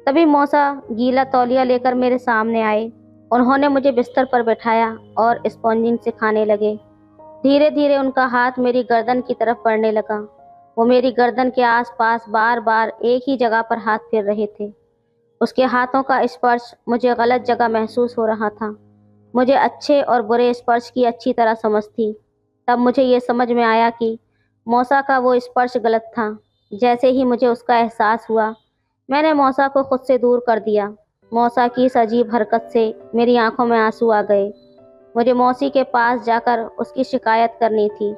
तभी मौसा गीला तौलिया लेकर मेरे सामने आए। उन्होंने मुझे बिस्तर पर बैठाया और स्पॉन्जिंग सिखाने लगे। धीरे धीरे उनका हाथ मेरी गर्दन की तरफ बढ़ने लगा। वो मेरी गर्दन के आसपास बार बार एक ही जगह पर हाथ फेर रहे थे। उसके हाथों का स्पर्श मुझे गलत जगह महसूस हो रहा था। मुझे अच्छे और बुरे स्पर्श की अच्छी तरह समझ थी। तब मुझे ये समझ में आया कि मौसा का वो स्पर्श गलत था। जैसे ही मुझे उसका एहसास हुआ, मैंने मौसा को खुद से दूर कर दिया। मौसा की इस अजीब हरकत से मेरी आंखों में आंसू आ गए। मुझे मौसी के पास जाकर उसकी शिकायत करनी थी।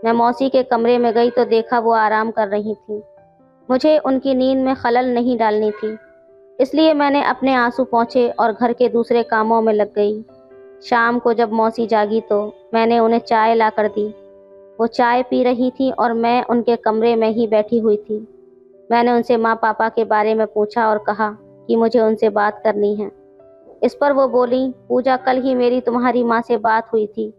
मैं मौसी के कमरे में गई तो देखा वो आराम कर रही थी। मुझे उनकी नींद में खलल नहीं डालनी थी, इसलिए मैंने अपने आंसू पोंछे और घर के दूसरे कामों में लग गई। शाम को जब मौसी जागी तो मैंने उन्हें चाय लाकर दी। वो चाय पी रही थी और मैं उनके कमरे में ही बैठी हुई थी। मैंने उनसे माँ पापा के बारे में पूछा और कहा कि मुझे उनसे बात करनी है। इस पर वो बोली, पूजा कल ही मेरी तुम्हारी माँ से बात हुई थी,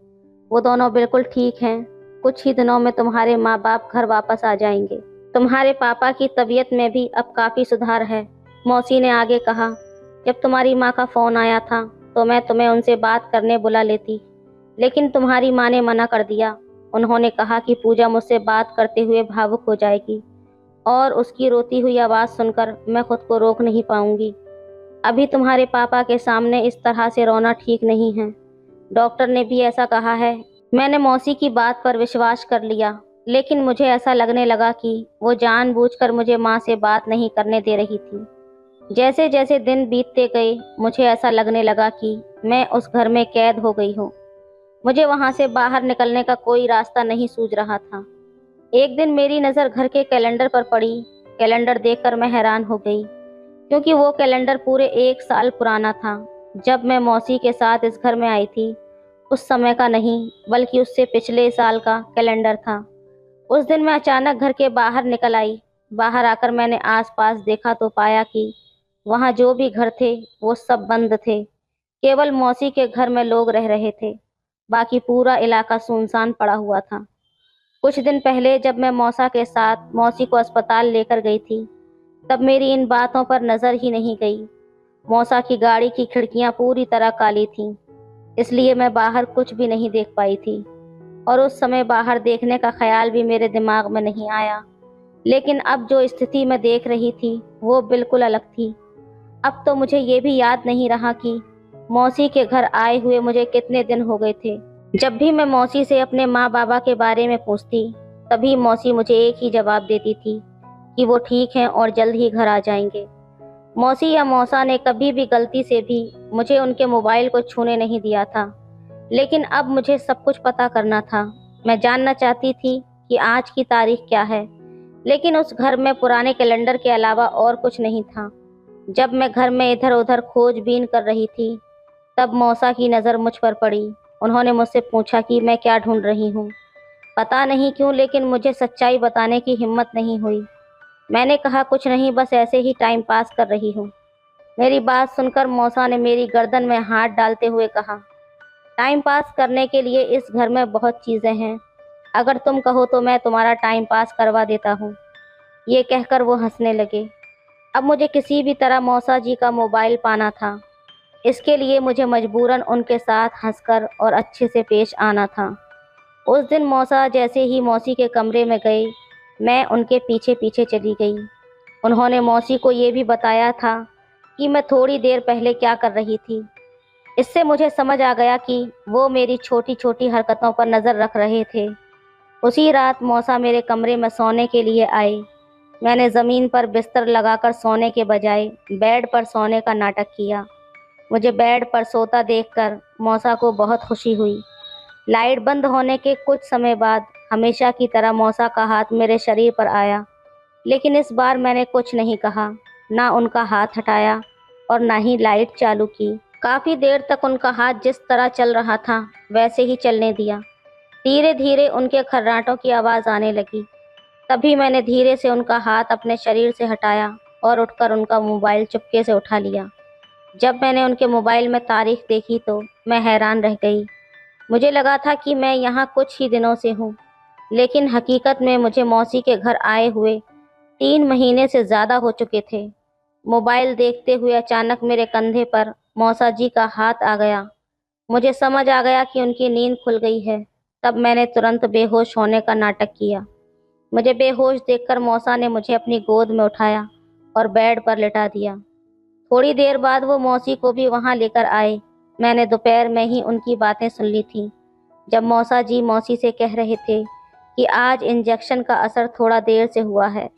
वो दोनों बिल्कुल ठीक हैं। कुछ ही दिनों में तुम्हारे माँ बाप घर वापस आ जाएंगे। तुम्हारे पापा की तबीयत में भी अब काफ़ी सुधार है। मौसी ने आगे कहा, जब तुम्हारी माँ का फ़ोन आया था तो मैं तुम्हें उनसे बात करने बुला लेती, लेकिन तुम्हारी माँ ने मना कर दिया। उन्होंने कहा कि पूजा मुझसे बात करते हुए भावुक हो जाएगी और उसकी रोती हुई आवाज़ सुनकर मैं खुद को रोक नहीं पाऊंगी। अभी तुम्हारे पापा के सामने इस तरह से रोना ठीक नहीं है। डॉक्टर ने भी ऐसा कहा है। मैंने मौसी की बात पर विश्वास कर लिया, लेकिन मुझे ऐसा लगने लगा कि वो जानबूझकर मुझे माँ से बात नहीं करने दे रही थी। जैसे जैसे दिन बीतते गए मुझे ऐसा लगने लगा कि मैं उस घर में कैद हो गई हूँ। मुझे वहाँ से बाहर निकलने का कोई रास्ता नहीं सूझ रहा था। एक दिन मेरी नज़र घर के कैलेंडर पर पड़ी। कैलेंडर देखकर मैं हैरान हो गई, क्योंकि वो कैलेंडर पूरे 1 साल पुराना था। जब मैं मौसी के साथ इस घर में आई थी, उस समय का नहीं बल्कि उससे पिछले साल का कैलेंडर था। उस दिन मैं अचानक घर के बाहर निकल आई। बाहर आकर मैंने आसपास देखा तो पाया कि वहाँ जो भी घर थे वो सब बंद थे। केवल मौसी के घर में लोग रह रहे थे। बाकी पूरा इलाका सुनसान पड़ा हुआ था। कुछ दिन पहले जब मैं मौसा के साथ मौसी को अस्पताल लेकर गई थी, तब मेरी इन बातों पर नज़र ही नहीं गई। मौसा की गाड़ी की खिड़कियां पूरी तरह काली थीं, इसलिए मैं बाहर कुछ भी नहीं देख पाई थी और उस समय बाहर देखने का ख्याल भी मेरे दिमाग में नहीं आया। लेकिन अब जो स्थिति मैं देख रही थी वो बिल्कुल अलग थी। अब तो मुझे ये भी याद नहीं रहा कि मौसी के घर आए हुए मुझे कितने दिन हो गए थे। जब भी मैं मौसी से अपने माँ बाबा के बारे में पूछती, तभी मौसी मुझे एक ही जवाब देती थी कि वो ठीक हैं और जल्द ही घर आ जाएंगे। मौसी या मौसा ने कभी भी गलती से भी मुझे उनके मोबाइल को छूने नहीं दिया था। लेकिन अब मुझे सब कुछ पता करना था। मैं जानना चाहती थी कि आज की तारीख क्या है, लेकिन उस घर में पुराने कैलेंडर के अलावा और कुछ नहीं था। जब मैं घर में इधर उधर खोजबीन कर रही थी, तब मौसा की नज़र मुझ पर पड़ी। उन्होंने मुझसे पूछा कि मैं क्या ढूंढ रही हूँ। पता नहीं क्यों, लेकिन मुझे सच्चाई बताने की हिम्मत नहीं हुई। मैंने कहा, कुछ नहीं, बस ऐसे ही टाइम पास कर रही हूँ। मेरी बात सुनकर मौसा ने मेरी गर्दन में हाथ डालते हुए कहा, टाइम पास करने के लिए इस घर में बहुत चीज़ें हैं। अगर तुम कहो तो मैं तुम्हारा टाइम पास करवा देता हूँ। ये कहकर वो हंसने लगे। अब मुझे किसी भी तरह मौसा जी का मोबाइल पाना था। इसके लिए मुझे मजबूरन उनके साथ हंसकर और अच्छे से पेश आना था। उस दिन मौसा जैसे ही मौसी के कमरे में गए, मैं उनके पीछे पीछे चली गई। उन्होंने मौसी को ये भी बताया था कि मैं थोड़ी देर पहले क्या कर रही थी। इससे मुझे समझ आ गया कि वो मेरी छोटी छोटी हरकतों पर नज़र रख रहे थे। उसी रात मौसा मेरे कमरे में सोने के लिए आए। मैंने ज़मीन पर बिस्तर लगाकर सोने के बजाय बेड पर सोने का नाटक किया। मुझे बेड पर सोता देखकर मौसा को बहुत खुशी हुई। लाइट बंद होने के कुछ समय बाद हमेशा की तरह मौसा का हाथ मेरे शरीर पर आया, लेकिन इस बार मैंने कुछ नहीं कहा, ना उनका हाथ हटाया और ना ही लाइट चालू की। काफ़ी देर तक उनका हाथ जिस तरह चल रहा था वैसे ही चलने दिया। धीरे धीरे उनके खर्राटों की आवाज़ आने लगी। तभी मैंने धीरे से उनका हाथ अपने शरीर से हटाया और उठकर उनका मोबाइल चुपके से उठा लिया। जब मैंने उनके मोबाइल में तारीख देखी तो मैं हैरान रह गई। मुझे लगा था कि मैं यहाँ कुछ ही दिनों से हूँ, लेकिन हकीकत में मुझे मौसी के घर आए हुए 3 महीने से ज़्यादा हो चुके थे। मोबाइल देखते हुए अचानक मेरे कंधे पर मौसा जी का हाथ आ गया। मुझे समझ आ गया कि उनकी नींद खुल गई है। तब मैंने तुरंत बेहोश होने का नाटक किया। मुझे बेहोश देखकर मौसा ने मुझे अपनी गोद में उठाया और बेड पर लिटा दिया। थोड़ी देर बाद वो मौसी को भी वहाँ लेकर आए। मैंने दोपहर में ही उनकी बातें सुन ली थी, जब मौसा जी मौसी से कह रहे थे कि आज इंजेक्शन का असर थोड़ा देर से हुआ है।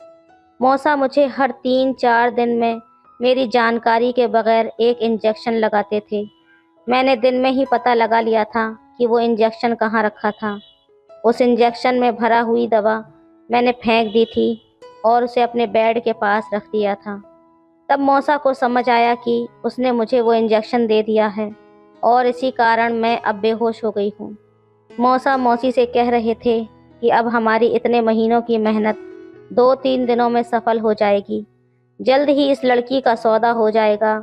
मौसा मुझे हर 3-4 दिन में मेरी जानकारी के बगैर एक इंजेक्शन लगाते थे। मैंने दिन में ही पता लगा लिया था कि वो इंजेक्शन कहाँ रखा था। उस इंजेक्शन में भरा हुई दवा मैंने फेंक दी थी और उसे अपने बेड के पास रख दिया था। तब मौसा को समझ आया कि उसने मुझे वो इंजेक्शन दे दिया है और इसी कारण मैं अब बेहोश हो गई हूँ। मौसा मौसी से कह रहे थे कि अब हमारी इतने महीनों की मेहनत 2-3 दिनों में सफल हो जाएगी। जल्द ही इस लड़की का सौदा हो जाएगा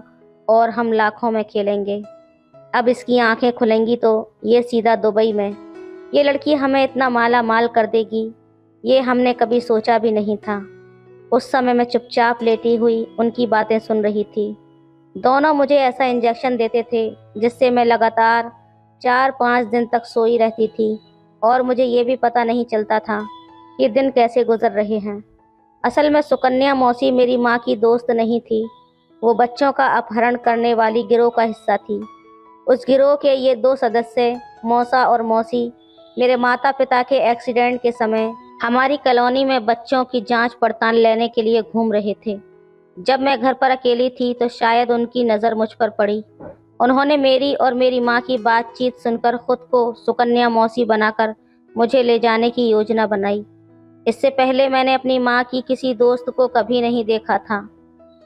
और हम लाखों में खेलेंगे। अब इसकी आंखें खुलेंगी तो ये सीधा दुबई में। ये लड़की हमें इतना माला माल कर देगी, ये हमने कभी सोचा भी नहीं था। उस समय मैं चुपचाप लेटी हुई उनकी बातें सुन रही थी। दोनों मुझे ऐसा इंजेक्शन देते थे जिससे मैं लगातार 4-5 दिन तक सोई रहती थी और मुझे ये भी पता नहीं चलता था कि दिन कैसे गुजर रहे हैं। असल में सुकन्या मौसी मेरी माँ की दोस्त नहीं थी, वो बच्चों का अपहरण करने वाली गिरोह का हिस्सा थी। उस गिरोह के ये 2 सदस्य, मौसा और मौसी, मेरे माता पिता के एक्सीडेंट के समय हमारी कॉलोनी में बच्चों की जांच पड़ताल लेने के लिए घूम रहे थे। जब मैं घर पर अकेली थी तो शायद उनकी नज़र मुझ पर पड़ी। उन्होंने मेरी और मेरी माँ की बातचीत सुनकर खुद को सुकन्या मौसी बनाकर मुझे ले जाने की योजना बनाई। इससे पहले मैंने अपनी माँ की किसी दोस्त को कभी नहीं देखा था।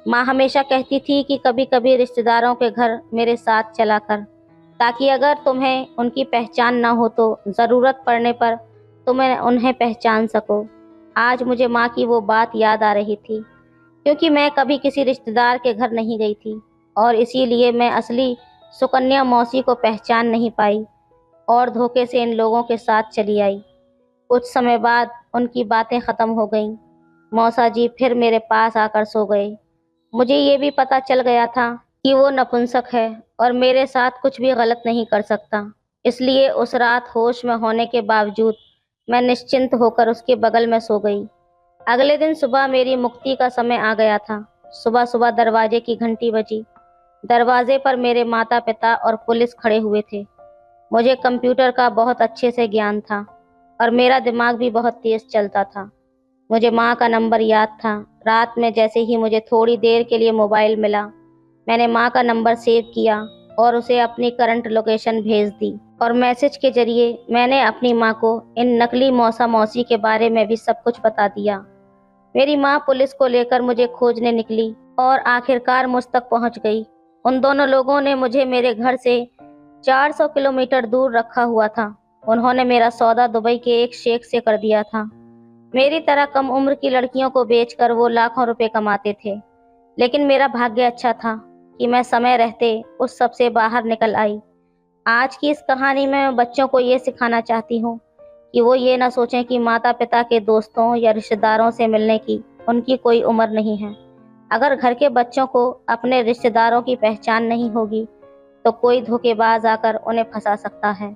माँ हमेशा कहती थी कि कभी कभी रिश्तेदारों के घर मेरे साथ चला कर, ताकि अगर तुम्हें उनकी पहचान न हो तो ज़रूरत पड़ने पर तुम्हें उन्हें पहचान सको। आज मुझे माँ की वो बात याद आ रही थी, क्योंकि मैं कभी किसी रिश्तेदार के घर नहीं गई थी और इसीलिए मैं असली सुकन्या मौसी को पहचान नहीं पाई और धोखे से इन लोगों के साथ चली आई। कुछ समय बाद उनकी बातें ख़त्म हो गईं। मौसा जी फिर मेरे पास आकर सो गए। मुझे ये भी पता चल गया था कि वो नपुंसक है और मेरे साथ कुछ भी गलत नहीं कर सकता। इसलिए उस रात होश में होने के बावजूद मैं निश्चिंत होकर उसके बगल में सो गई। अगले दिन सुबह मेरी मुक्ति का समय आ गया था। सुबह सुबह दरवाजे की घंटी बजी। दरवाजे पर मेरे माता पिता और पुलिस खड़े हुए थे। मुझे कंप्यूटर का बहुत अच्छे से ज्ञान था और मेरा दिमाग भी बहुत तेज चलता था। मुझे माँ का नंबर याद था। रात में जैसे ही मुझे थोड़ी देर के लिए मोबाइल मिला, मैंने माँ का नंबर सेव किया और उसे अपनी करंट लोकेशन भेज दी और मैसेज के जरिए मैंने अपनी माँ को इन नकली मौसा मौसी के बारे में भी सब कुछ बता दिया। मेरी माँ पुलिस को लेकर मुझे खोजने निकली और आखिरकार मुझ तक पहुँच गई। उन दोनों लोगों ने मुझे मेरे घर से 400 किलोमीटर दूर रखा हुआ था। उन्होंने मेरा सौदा दुबई के एक शेख से कर दिया था। मेरी तरह कम उम्र की लड़कियों को बेचकर वो लाखों रुपए कमाते थे। लेकिन मेरा भाग्य अच्छा था कि मैं समय रहते उस सब से बाहर निकल आई। आज की इस कहानी में मैं बच्चों को ये सिखाना चाहती हूँ कि वो ये ना सोचें कि माता पिता के दोस्तों या रिश्तेदारों से मिलने की उनकी कोई उम्र नहीं है। अगर घर के बच्चों को अपने रिश्तेदारों की पहचान नहीं होगी तो कोई धोखेबाज आकर उन्हें फंसा सकता है।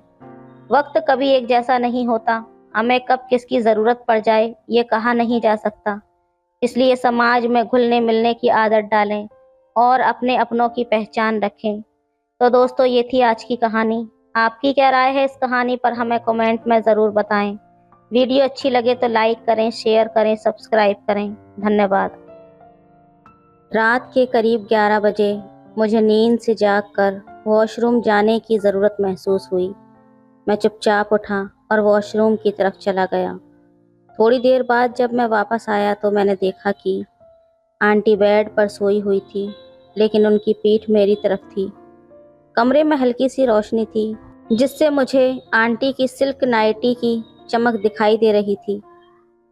वक्त कभी एक जैसा नहीं होता, हमें कब किसकी ज़रूरत पड़ जाए ये कहा नहीं जा सकता। इसलिए समाज में घुलने मिलने की आदत डालें और अपने अपनों की पहचान रखें। तो दोस्तों, ये थी आज की कहानी। आपकी क्या राय है इस कहानी पर हमें कमेंट में ज़रूर बताएं। वीडियो अच्छी लगे तो लाइक करें, शेयर करें, सब्सक्राइब करें। धन्यवाद। रात के करीब 11 बजे मुझे नींद से जागकर वॉशरूम जाने की ज़रूरत महसूस हुई। मैं चुपचाप उठा और वॉशरूम की तरफ चला गया। थोड़ी देर बाद जब मैं वापस आया तो मैंने देखा कि आंटी बेड पर सोई हुई थी, लेकिन उनकी पीठ मेरी तरफ थी। कमरे में हल्की सी रोशनी थी जिससे मुझे आंटी की सिल्क नाइटी की चमक दिखाई दे रही थी।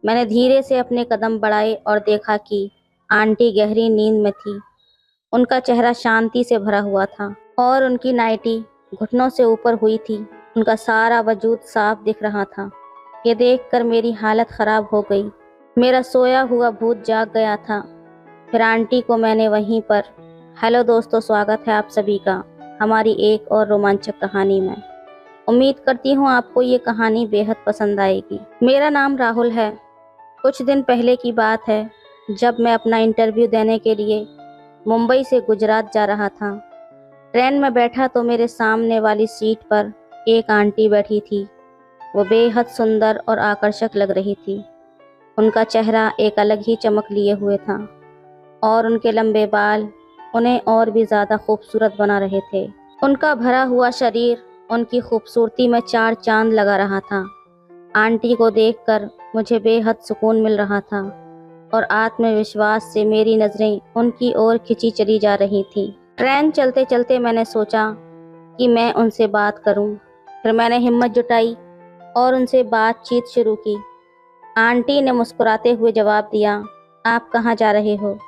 मैंने धीरे से अपने कदम बढ़ाए और देखा कि आंटी गहरी नींद में थी। उनका चेहरा शांति से भरा हुआ था और उनकी नाइटी घुटनों से ऊपर हुई थी। उनका सारा वजूद साफ दिख रहा था। ये देखकर मेरी हालत खराब हो गई। मेरा सोया हुआ भूत जाग गया था। फिर आंटी को मैंने वहीं पर, हेलो दोस्तों, स्वागत है आप सभी का हमारी एक और रोमांचक कहानी में। उम्मीद करती हूँ आपको ये कहानी बेहद पसंद आएगी। मेरा नाम राहुल है। कुछ दिन पहले की बात है, जब मैं अपना इंटरव्यू देने के लिए मुंबई से गुजरात जा रहा था। ट्रेन में बैठा तो मेरे सामने वाली सीट पर एक आंटी बैठी थी। वो बेहद सुंदर और आकर्षक लग रही थी। उनका चेहरा एक अलग ही चमक लिए हुए था और उनके लंबे बाल उन्हें और भी ज़्यादा खूबसूरत बना रहे थे। उनका भरा हुआ शरीर उनकी खूबसूरती में 4 चांद लगा रहा था। आंटी को देखकर मुझे बेहद सुकून मिल रहा था और आत्मविश्वास से मेरी नज़रें उनकी ओर खिंची चली जा रही थीं। ट्रेन चलते चलते मैंने सोचा कि मैं उनसे बात करूं। फिर मैंने हिम्मत जुटाई और उनसे बातचीत शुरू की। आंटी ने मुस्कुराते हुए जवाब दिया, आप कहाँ जा रहे हो?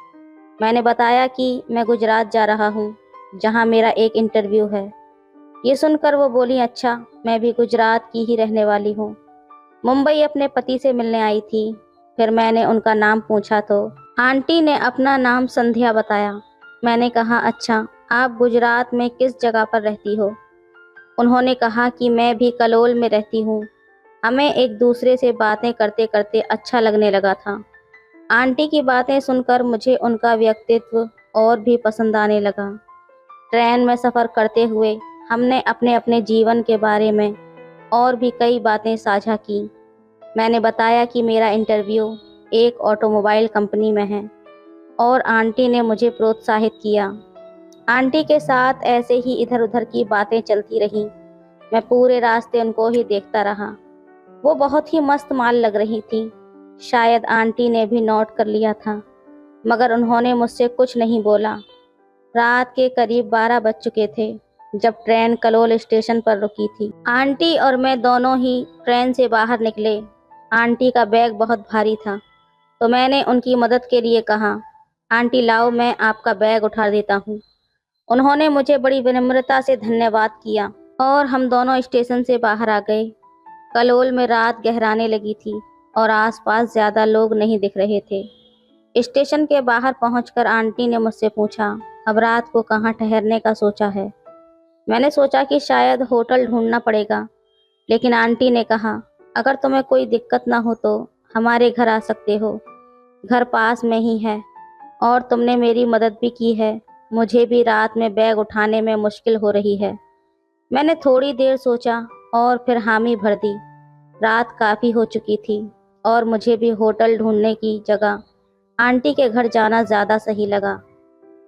मैंने बताया कि मैं गुजरात जा रहा हूँ, जहाँ मेरा एक इंटरव्यू है। ये सुनकर वो बोली, अच्छा, मैं भी गुजरात की ही रहने वाली हूँ। मुंबई अपने पति से मिलने आई थी। फिर मैंने उनका नाम पूछा तो आंटी ने अपना नाम संध्या बताया। मैंने कहा, अच्छा, आप गुजरात में किस जगह पर रहती हो? उन्होंने कहा कि मैं भी कलोल में रहती हूँ। हमें एक दूसरे से बातें करते करते अच्छा लगने लगा था। आंटी की बातें सुनकर मुझे उनका व्यक्तित्व और भी पसंद आने लगा। ट्रेन में सफ़र करते हुए हमने अपने अपने जीवन के बारे में और भी कई बातें साझा की। मैंने बताया कि मेरा इंटरव्यू एक ऑटोमोबाइल कंपनी में है और आंटी ने मुझे प्रोत्साहित किया। आंटी के साथ ऐसे ही इधर उधर की बातें चलती रहीं। मैं पूरे रास्ते उनको ही देखता रहा। वो बहुत ही मस्त माल लग रही थी। शायद आंटी ने भी नोट कर लिया था, मगर उन्होंने मुझसे कुछ नहीं बोला। रात के करीब 12 बज चुके थे जब ट्रेन कलोल स्टेशन पर रुकी थी। आंटी और मैं दोनों ही ट्रेन से बाहर निकले। आंटी का बैग बहुत भारी था, तो मैंने उनकी मदद के लिए कहा, आंटी लाओ, मैं आपका बैग उठा देता हूँ। उन्होंने मुझे बड़ी विनम्रता से धन्यवाद किया और हम दोनों स्टेशन से बाहर आ गए। कलोल में रात गहराने लगी थी और आसपास ज़्यादा लोग नहीं दिख रहे थे। स्टेशन के बाहर पहुंचकर आंटी ने मुझसे पूछा, अब रात को कहाँ ठहरने का सोचा है? मैंने सोचा कि शायद होटल ढूंढना पड़ेगा, लेकिन आंटी ने कहा, अगर तुम्हें कोई दिक्कत ना हो तो हमारे घर आ सकते हो। घर पास में ही है और तुमने मेरी मदद भी की है। मुझे भी रात में बैग उठाने में मुश्किल हो रही है। मैंने थोड़ी देर सोचा और फिर हामी भर दी। रात काफ़ी हो चुकी थी और मुझे भी होटल ढूंढने की जगह आंटी के घर जाना ज़्यादा सही लगा।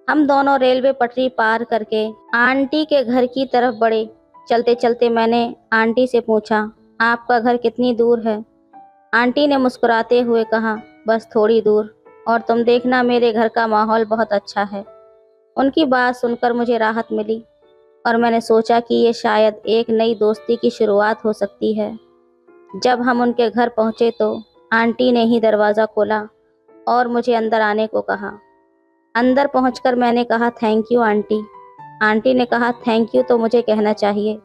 हम दोनों रेलवे पटरी पार करके आंटी के घर की तरफ बढ़े। चलते चलते मैंने आंटी से पूछा, आपका घर कितनी दूर है? आंटी ने मुस्कुराते हुए कहा, बस थोड़ी दूर, और तुम देखना मेरे घर का माहौल बहुत अच्छा है। उनकी बात सुनकर मुझे राहत मिली और मैंने सोचा कि ये शायद एक नई दोस्ती की शुरुआत हो सकती है। जब हम उनके घर पहुंचे तो आंटी ने ही दरवाज़ा खोला और मुझे अंदर आने को कहा। अंदर पहुंचकर मैंने कहा, थैंक यू आंटी। आंटी ने कहा, थैंक यू तो मुझे कहना चाहिए,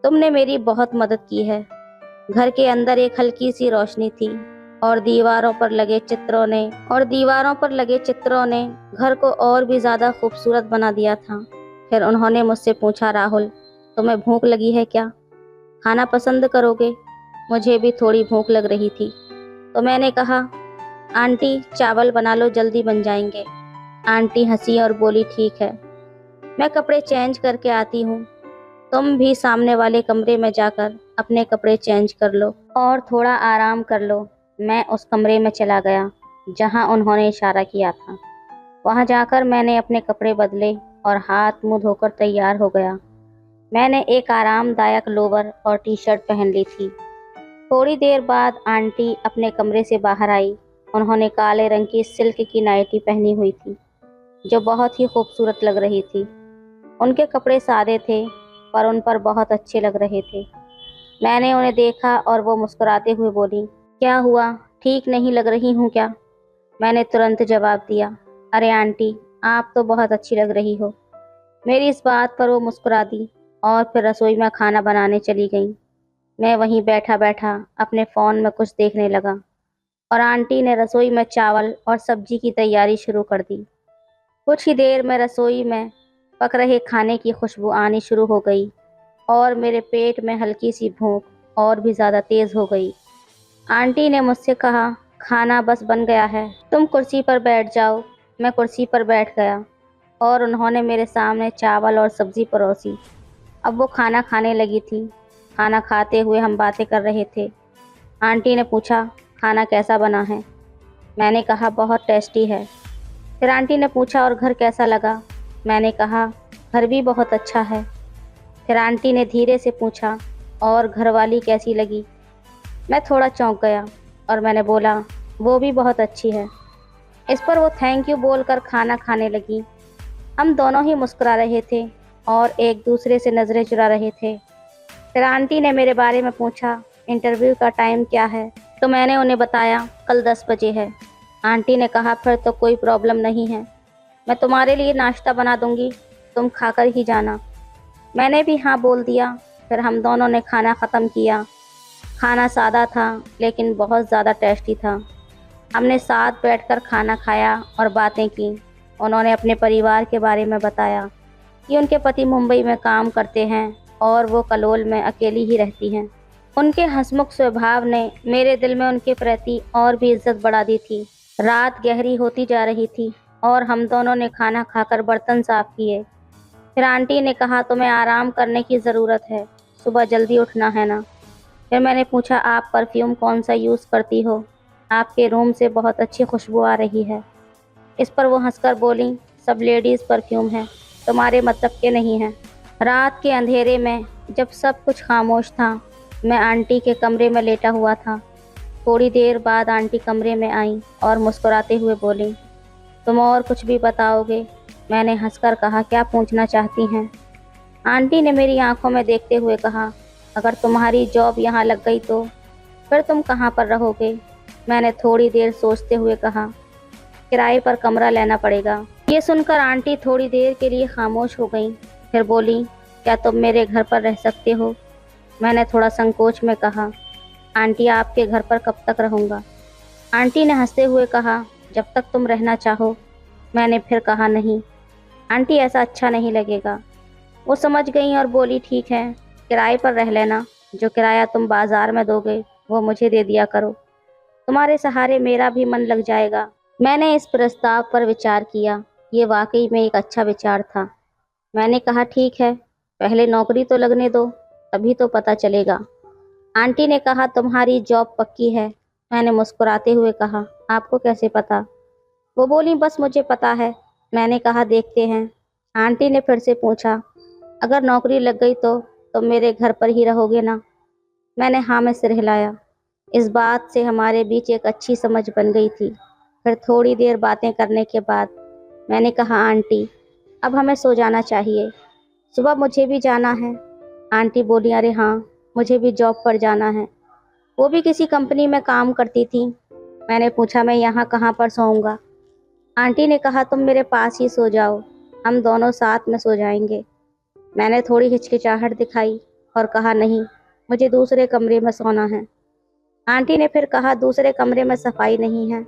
तुमने मेरी बहुत मदद की है। घर के अंदर एक हल्की सी रोशनी थी और दीवारों पर लगे चित्रों ने घर को और भी ज़्यादा खूबसूरत बना दिया था। फिर उन्होंने मुझसे पूछा, राहुल, तुम्हें भूख लगी है क्या? खाना पसंद करोगे? मुझे भी थोड़ी भूख लग रही थी, तो मैंने कहा, आंटी चावल बना लो, जल्दी बन जाएंगे। आंटी हंसी और बोली, ठीक है, मैं कपड़े चेंज करके आती हूँ। तुम भी सामने वाले कमरे में जाकर अपने कपड़े चेंज कर लो और थोड़ा आराम कर लो। मैं उस कमरे में चला गया जहां उन्होंने इशारा किया था। वहां जाकर मैंने अपने कपड़े बदले और हाथ मुंह धोकर तैयार हो गया। मैंने एक आरामदायक लोवर और टी शर्ट पहन ली थी। थोड़ी देर बाद आंटी अपने कमरे से बाहर आई। उन्होंने काले रंग की सिल्क की नाइटी पहनी हुई थी, जो बहुत ही खूबसूरत लग रही थी। उनके कपड़े सादे थे पर उन पर बहुत अच्छे लग रहे थे। मैंने उन्हें देखा और वो मुस्कुराते हुए बोली, क्या हुआ, ठीक नहीं लग रही हूँ क्या? मैंने तुरंत जवाब दिया, अरे आंटी, आप तो बहुत अच्छी लग रही हो। मेरी इस बात पर वो मुस्कुरा दी और फिर रसोई में खाना बनाने चली गई। मैं वहीं बैठा बैठा अपने फ़ोन में कुछ देखने लगा और आंटी ने रसोई में चावल और सब्जी की तैयारी शुरू कर दी। कुछ ही देर में रसोई में पक रहे खाने की खुशबू आनी शुरू हो गई और मेरे पेट में हल्की सी भूख और भी ज़्यादा तेज़ हो गई। आंटी ने मुझसे कहा, खाना बस बन गया है, तुम कुर्सी पर बैठ जाओ। मैं कुर्सी पर बैठ गया और उन्होंने मेरे सामने चावल और सब्ज़ी परोसी। अब वो खाना खाने लगी थी। खाना खाते हुए हम बातें कर रहे थे। आंटी ने पूछा, खाना कैसा बना है? मैंने कहा, बहुत टेस्टी है। फिर आंटी ने पूछा, और घर कैसा लगा? मैंने कहा, घर भी बहुत अच्छा है। फिर आंटी ने धीरे से पूछा, और घरवाली कैसी लगी? मैं थोड़ा चौंक गया और मैंने बोला, वो भी बहुत अच्छी है। इस पर वो थैंक यू बोलकर खाना खाने लगी। हम दोनों ही मुस्कुरा रहे थे और एक दूसरे से नज़रें चुरा रहे थे। फिर आंटी ने मेरे बारे में पूछा, इंटरव्यू का टाइम क्या है? तो मैंने उन्हें बताया कल 10 बजे है। आंटी ने कहा फिर तो कोई प्रॉब्लम नहीं है, मैं तुम्हारे लिए नाश्ता बना दूंगी, तुम खाकर ही जाना। मैंने भी हाँ बोल दिया। फिर हम दोनों ने खाना ख़त्म किया। खाना सादा था लेकिन बहुत ज़्यादा टेस्टी था। हमने साथ बैठकर खाना खाया और बातें की। उन्होंने अपने परिवार के बारे में बताया कि उनके पति मुंबई में काम करते हैं और वो कलोल में अकेली ही रहती हैं। उनके हंसमुख स्वभाव ने मेरे दिल में उनके प्रति और भी इज्जत बढ़ा दी थी। रात गहरी होती जा रही थी और हम दोनों ने खाना खाकर बर्तन साफ किए। फिर आंटी ने कहा तुम्हें आराम करने की ज़रूरत है, सुबह जल्दी उठना है ना। फिर मैंने पूछा आप परफ्यूम कौन सा यूज़ करती हो, आपके रूम से बहुत अच्छी खुशबू आ रही है। इस पर वो हंसकर बोली सब लेडीज़ परफ्यूम है, तुम्हारे मतलब के नहीं हैं। रात के अंधेरे में जब सब कुछ खामोश था, मैं आंटी के कमरे में लेटा हुआ था। थोड़ी देर बाद आंटी कमरे में आई और मुस्कुराते हुए बोली तुम और कुछ भी बताओगे। मैंने हंसकर कहा क्या पूछना चाहती हैं। आंटी ने मेरी आंखों में देखते हुए कहा अगर तुम्हारी जॉब यहाँ लग गई तो फिर तुम कहाँ पर रहोगे। मैंने थोड़ी देर सोचते हुए कहा किराए पर कमरा लेना पड़ेगा। ये सुनकर आंटी थोड़ी देर के लिए खामोश हो गई। फिर बोली क्या तुम मेरे घर पर रह सकते हो। मैंने थोड़ा संकोच में कहा आंटी आपके घर पर कब तक रहूँगा। आंटी ने हंसते हुए कहा जब तक तुम रहना चाहो। मैंने फिर कहा नहीं आंटी ऐसा अच्छा नहीं लगेगा। वो समझ गई और बोली ठीक है, किराए पर रह लेना, जो किराया तुम बाजार में दोगे वो मुझे दे दिया करो, तुम्हारे सहारे मेरा भी मन लग जाएगा। मैंने इस प्रस्ताव पर विचार किया। ये वाकई में एक अच्छा विचार था। मैंने कहा ठीक है, पहले नौकरी तो लगने दो, तभी तो पता चलेगा। आंटी ने कहा तुम्हारी जॉब पक्की है। मैंने मुस्कुराते हुए कहा आपको कैसे पता। वो बोली बस मुझे पता है। मैंने कहा देखते हैं। आंटी ने फिर से पूछा अगर नौकरी लग गई तो तुम मेरे घर पर ही रहोगे ना। मैंने हाँ में सिर हिलाया। इस बात से हमारे बीच एक अच्छी समझ बन गई थी। फिर थोड़ी देर बातें करने के बाद मैंने कहा आंटी अब हमें सो जाना चाहिए, सुबह मुझे भी जाना है। आंटी बोली अरे हाँ, मुझे भी जॉब पर जाना है। वो भी किसी कंपनी में काम करती थी। मैंने पूछा मैं यहाँ कहाँ पर सोऊंगा। आंटी ने कहा तुम मेरे पास ही सो जाओ, हम दोनों साथ में सो जाएंगे। मैंने थोड़ी हिचकिचाहट दिखाई और कहा नहीं, मुझे दूसरे कमरे में सोना है। आंटी ने फिर कहा दूसरे कमरे में सफाई नहीं है,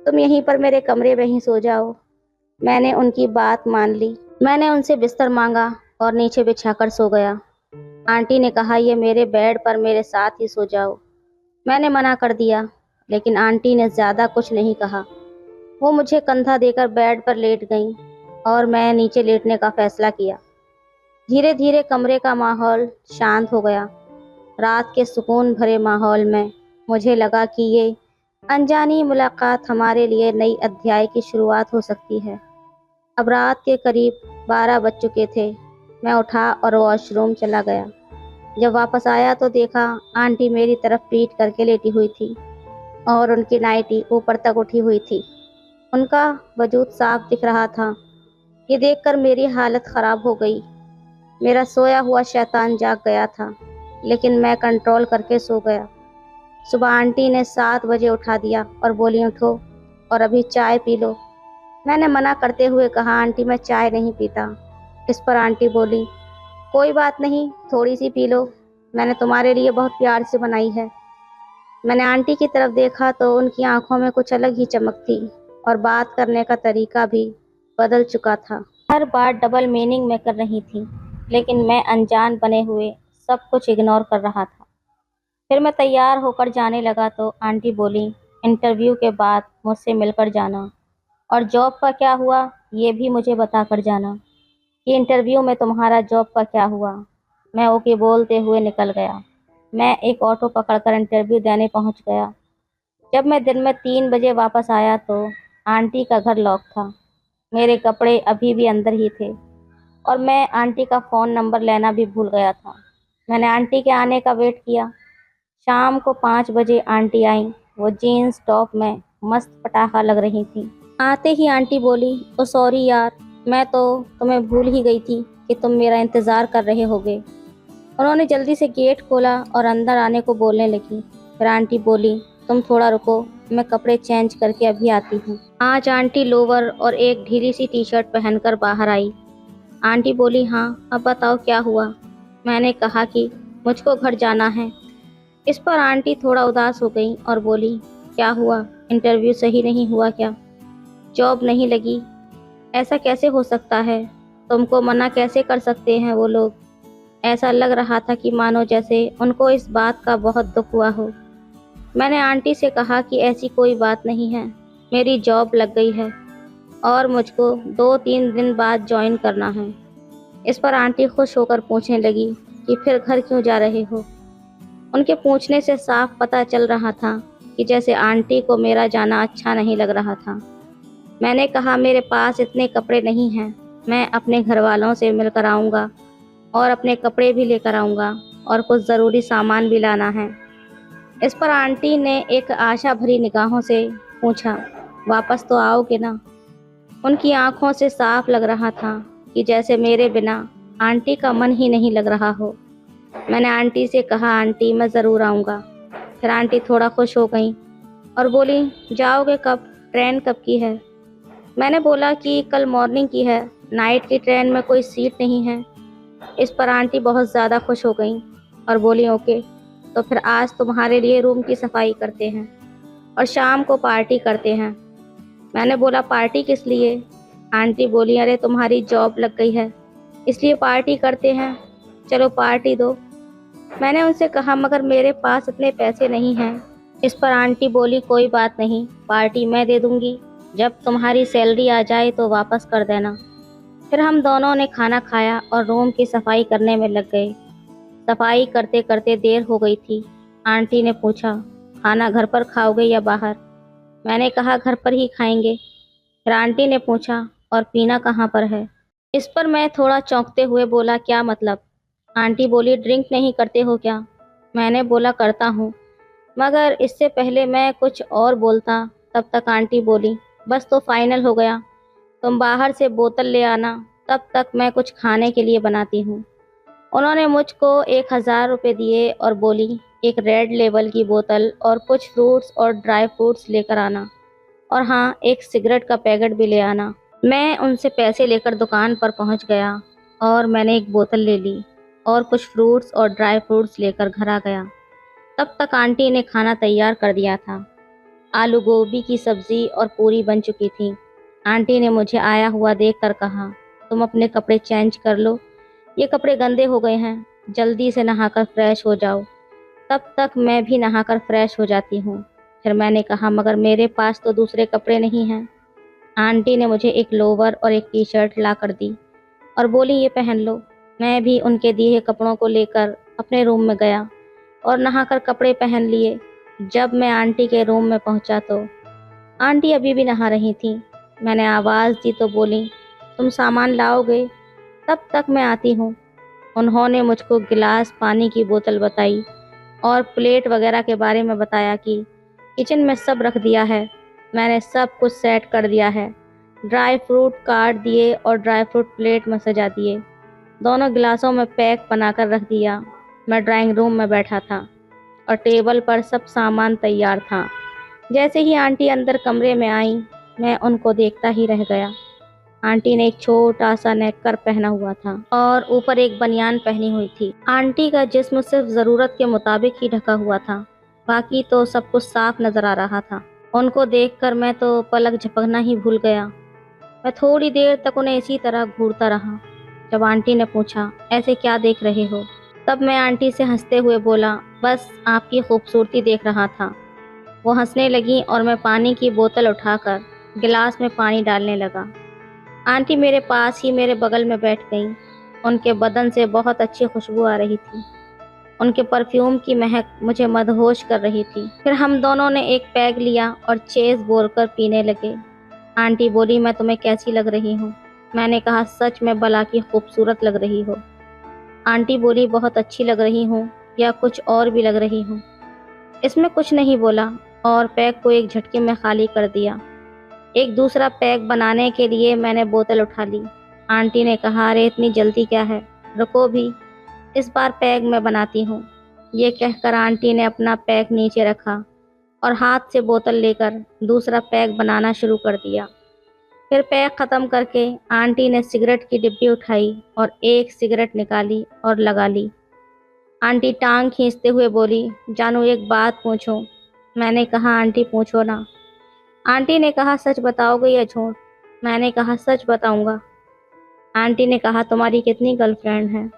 तुम यहीं पर मेरे कमरे में ही सो जाओ। मैंने उनकी बात मान ली। मैंने उनसे बिस्तर मांगा और नीचे बिछाकर सो गया। आंटी ने कहा ये मेरे बेड पर मेरे साथ ही सो जाओ। मैंने मना कर दिया, लेकिन आंटी ने ज़्यादा कुछ नहीं कहा। वो मुझे कंधा देकर बेड पर लेट गईं और मैं नीचे लेटने का फैसला किया। धीरे धीरे कमरे का माहौल शांत हो गया। रात के सुकून भरे माहौल में मुझे लगा कि ये अनजानी मुलाकात हमारे लिए नई अध्याय की शुरुआत हो सकती है। अब रात के करीब 12 बज चुके थे। मैं उठा और वॉशरूम चला गया। जब वापस आया तो देखा आंटी मेरी तरफ पीठ करके लेटी हुई थी और उनकी नाइटी ऊपर तक उठी हुई थी। उनका वजूद साफ दिख रहा था। ये देखकर मेरी हालत ख़राब हो गई। मेरा सोया हुआ शैतान जाग गया था, लेकिन मैं कंट्रोल करके सो गया। सुबह आंटी ने 7 बजे उठा दिया और बोली उठो और अभी चाय पी लो। मैंने मना करते हुए कहा आंटी मैं चाय नहीं पीता। इस पर आंटी बोली कोई बात नहीं, थोड़ी सी पी लो, मैंने तुम्हारे लिए बहुत प्यार से बनाई है। मैंने आंटी की तरफ देखा तो उनकी आंखों में कुछ अलग ही चमक थी और बात करने का तरीका भी बदल चुका था। हर बार डबल मीनिंग में कर रही थी, लेकिन मैं अनजान बने हुए सब कुछ इग्नोर कर रहा था। फिर मैं तैयार होकर जाने लगा तो आंटी बोली इंटरव्यू के बाद मुझसे मिलकर जाना, और जॉब का क्या हुआ ये भी मुझे बता कर जाना। कि इंटरव्यू में तुम्हारा जॉब का क्या हुआ। मैं ओके बोलते हुए निकल गया। मैं एक ऑटो पकड़कर इंटरव्यू देने पहुंच गया। जब मैं दिन में 3 बजे वापस आया तो आंटी का घर लॉक था। मेरे कपड़े अभी भी अंदर ही थे और मैं आंटी का फ़ोन नंबर लेना भी भूल गया था। मैंने आंटी के आने का वेट किया। शाम को 5 बजे आंटी आई। वो जीन्स टॉप में मस्त पटाखा लग रही थी। आते ही आंटी बोली ओ सॉरी यार, मैं तो तुम्हें भूल ही गई थी कि तुम मेरा इंतज़ार कर रहे होगे। उन्होंने जल्दी से गेट खोला और अंदर आने को बोलने लगी। फिर आंटी बोली तुम थोड़ा रुको, मैं कपड़े चेंज करके अभी आती हूँ। आज आंटी लोवर और एक ढीली सी टी शर्ट पहनकर बाहर आई। आंटी बोली, हाँ अब बताओ क्या हुआ। मैंने कहा कि मुझको घर जाना है। इस पर आंटी थोड़ा उदास हो गई और बोली, क्या हुआ, इंटरव्यू सही नहीं हुआ क्या? जॉब नहीं लगी? ऐसा कैसे हो सकता है? तुमको मना कैसे कर सकते हैं वो लोग? ऐसा लग रहा था कि मानो जैसे उनको इस बात का बहुत दुख हुआ हो। मैंने आंटी से कहा कि ऐसी कोई बात नहीं है, मेरी जॉब लग गई है और मुझको 2-3 दिन बाद ज्वाइन करना है। इस पर आंटी खुश होकर पूछने लगी कि फिर घर क्यों जा रहे हो? उनके पूछने से साफ पता चल रहा था कि जैसे आंटी को मेरा जाना अच्छा नहीं लग रहा था। मैंने कहा, मेरे पास इतने कपड़े नहीं हैं, मैं अपने घर वालों से मिलकर आऊँगा और अपने कपड़े भी लेकर आऊँगा और कुछ ज़रूरी सामान भी लाना है। इस पर आंटी ने एक आशा भरी निगाहों से पूछा, वापस तो आओगे ना? उनकी आंखों से साफ लग रहा था कि जैसे मेरे बिना आंटी का मन ही नहीं लग रहा हो। मैंने आंटी से कहा, आंटी मैं ज़रूर आऊँगा। फिर आंटी थोड़ा खुश हो गई और बोली, जाओगे कब? ट्रेन कब की है? मैंने बोला कि कल मॉर्निंग की है, नाइट की ट्रेन में कोई सीट नहीं है। इस पर आंटी बहुत ज़्यादा खुश हो गई और बोली, ओके, तो फिर आज तुम्हारे लिए रूम की सफाई करते हैं और शाम को पार्टी करते हैं। मैंने बोला, पार्टी किस लिए? आंटी बोली, अरे तुम्हारी जॉब लग गई है इसलिए पार्टी करते हैं, चलो पार्टी दो। मैंने उनसे कहा, मगर मेरे पास इतने पैसे नहीं हैं। इस पर आंटी बोली, कोई बात नहीं, पार्टी मैं दे दूंगी, जब तुम्हारी सैलरी आ जाए तो वापस कर देना। फिर हम दोनों ने खाना खाया और रूम की सफाई करने में लग गए। सफाई करते करते देर हो गई थी। आंटी ने पूछा, खाना घर पर खाओगे या बाहर? मैंने कहा, घर पर ही खाएंगे। फिर आंटी ने पूछा, और पीना कहाँ पर है? इस पर मैं थोड़ा चौंकते हुए बोला, क्या मतलब? आंटी बोली, ड्रिंक नहीं करते हो क्या? मैंने बोला, करता हूँ, मगर इससे पहले मैं कुछ और बोलता तब तक आंटी बोली, बस तो फाइनल हो गया, तुम बाहर से बोतल ले आना, तब तक मैं कुछ खाने के लिए बनाती हूँ। उन्होंने मुझको 1000 रुपये दिए और बोली, एक रेड लेबल की बोतल और कुछ फ्रूट्स और ड्राई फ्रूट्स लेकर आना, और हाँ, एक सिगरेट का पैकेट भी ले आना। मैं उनसे पैसे लेकर दुकान पर पहुंच गया और मैंने एक बोतल ले ली और कुछ फ्रूट्स और ड्राई फ्रूट्स लेकर घर आ गया। तब तक आंटी ने खाना तैयार कर दिया था। आलू गोभी की सब्जी और पूरी बन चुकी थी। आंटी ने मुझे आया हुआ देखकर कहा, तुम अपने कपड़े चेंज कर लो, ये कपड़े गंदे हो गए हैं, जल्दी से नहाकर फ्रेश हो जाओ। तब तक मैं भी नहाकर फ्रेश हो जाती हूँ। फिर मैंने कहा, मगर मेरे पास तो दूसरे कपड़े नहीं हैं। आंटी ने मुझे एक लोवर और एक टी शर्ट ला कर दी और बोली, ये पहन लो। मैं भी उनके दिए कपड़ों को लेकर अपने रूम में गया और नहाकर कपड़े पहन लिए। जब मैं आंटी के रूम में पहुंचा तो आंटी अभी भी नहा रही थी। मैंने आवाज़ दी तो बोली, तुम सामान लाओगे? तब तक मैं आती हूँ। उन्होंने मुझको गिलास, पानी की बोतल बताई और प्लेट वगैरह के बारे में बताया कि किचन में सब रख दिया है, मैंने सब कुछ सेट कर दिया है। ड्राई फ्रूट काट दिए और ड्राई फ्रूट प्लेट में सजा दिए। दोनों गिलासों में पैक बनाकर रख दिया। मैं ड्राइंग रूम में बैठा था और टेबल पर सब सामान तैयार था। जैसे ही आंटी अंदर कमरे में आई, मैं उनको देखता ही रह गया। आंटी ने एक छोटा सा नेककर पहना हुआ था और ऊपर एक बनियान पहनी हुई थी। आंटी का जिस्म सिर्फ ज़रूरत के मुताबिक ही ढका हुआ था, बाकी तो सब कुछ साफ नज़र आ रहा था। उनको देखकर मैं तो पलक झपकना ही भूल गया। मैं थोड़ी देर तक उन्हें इसी तरह घूरता रहा। जब आंटी ने पूछा, ऐसे क्या देख रहे हो? तब मैं आंटी से हंसते हुए बोला, बस आपकी खूबसूरती देख रहा था। वो हंसने लगी और मैं पानी की बोतल उठाकर गिलास में पानी डालने लगा। आंटी मेरे पास ही मेरे बगल में बैठ गईं। उनके बदन से बहुत अच्छी खुशबू आ रही थी। उनके परफ्यूम की महक मुझे मदहोश कर रही थी। फिर हम दोनों ने एक पैग लिया और चेज़ बोलकर पीने लगे। आंटी बोली, मैं तुम्हें कैसी लग रही हूँ? मैंने कहा, सच में भला की खूबसूरत लग रही हो। आंटी बोली, बहुत अच्छी लग रही हूँ या कुछ और भी लग रही हूँ? इसमें कुछ नहीं बोला और पैग को एक झटके में खाली कर दिया। एक दूसरा पैग बनाने के लिए मैंने बोतल उठा ली। आंटी ने कहा, अरे इतनी जल्दी क्या है, रुको भी, इस बार पैग मैं बनाती हूँ। ये कहकर आंटी ने अपना पैग नीचे रखा और हाथ से बोतल लेकर दूसरा पैक बनाना शुरू कर दिया। फिर पैक ख़त्म करके आंटी ने सिगरेट की डिब्बी उठाई और एक सिगरेट निकाली और लगा ली। आंटी टांग खींचते हुए बोली, जानू एक बात पूछूं? मैंने कहा, आंटी पूछो ना। आंटी ने कहा, सच बताओगे या झूठ? मैंने कहा, सच बताऊंगा। आंटी ने कहा, तुम्हारी कितनी गर्लफ्रेंड हैं?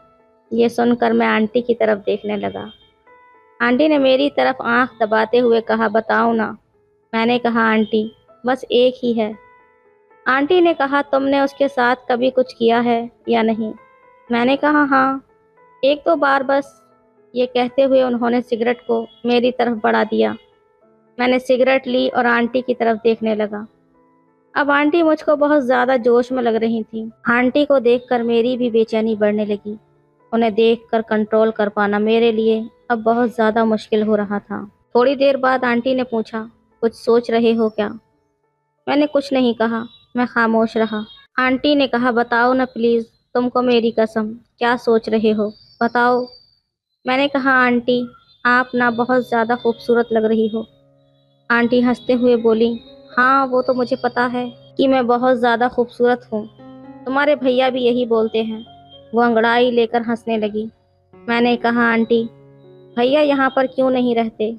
ये सुनकर मैं आंटी की तरफ देखने लगा। आंटी ने मेरी तरफ आंख दबाते हुए कहा, बताओ ना। मैंने कहा, आंटी बस एक ही है। आंटी ने कहा, तुमने उसके साथ कभी कुछ किया है या नहीं? मैंने कहा, हाँ, एक दो बार बस। ये कहते हुए उन्होंने सिगरेट को मेरी तरफ बढ़ा दिया। मैंने सिगरेट ली और आंटी की तरफ देखने लगा। अब आंटी मुझको बहुत ज़्यादा जोश में लग रही थी। आंटी को देखकर मेरी भी बेचैनी बढ़ने लगी। उन्हें देखकर कंट्रोल कर पाना मेरे लिए अब बहुत ज़्यादा मुश्किल हो रहा था। थोड़ी देर बाद आंटी ने पूछा, कुछ सोच रहे हो क्या? मैंने कुछ नहीं कहा, मैं खामोश रहा। आंटी ने कहा, बताओ ना प्लीज़, तुमको मेरी कसम, क्या सोच रहे हो? बताओ। मैंने कहा, आंटी आप ना बहुत ज़्यादा खूबसूरत लग रही हो। आंटी हंसते हुए बोली, हाँ वो तो मुझे पता है कि मैं बहुत ज़्यादा खूबसूरत हूँ। तुम्हारे भैया भी यही बोलते हैं। वो अंगड़ाई लेकर हंसने लगी। मैंने कहा, आंटी भैया यहाँ पर क्यों नहीं रहते?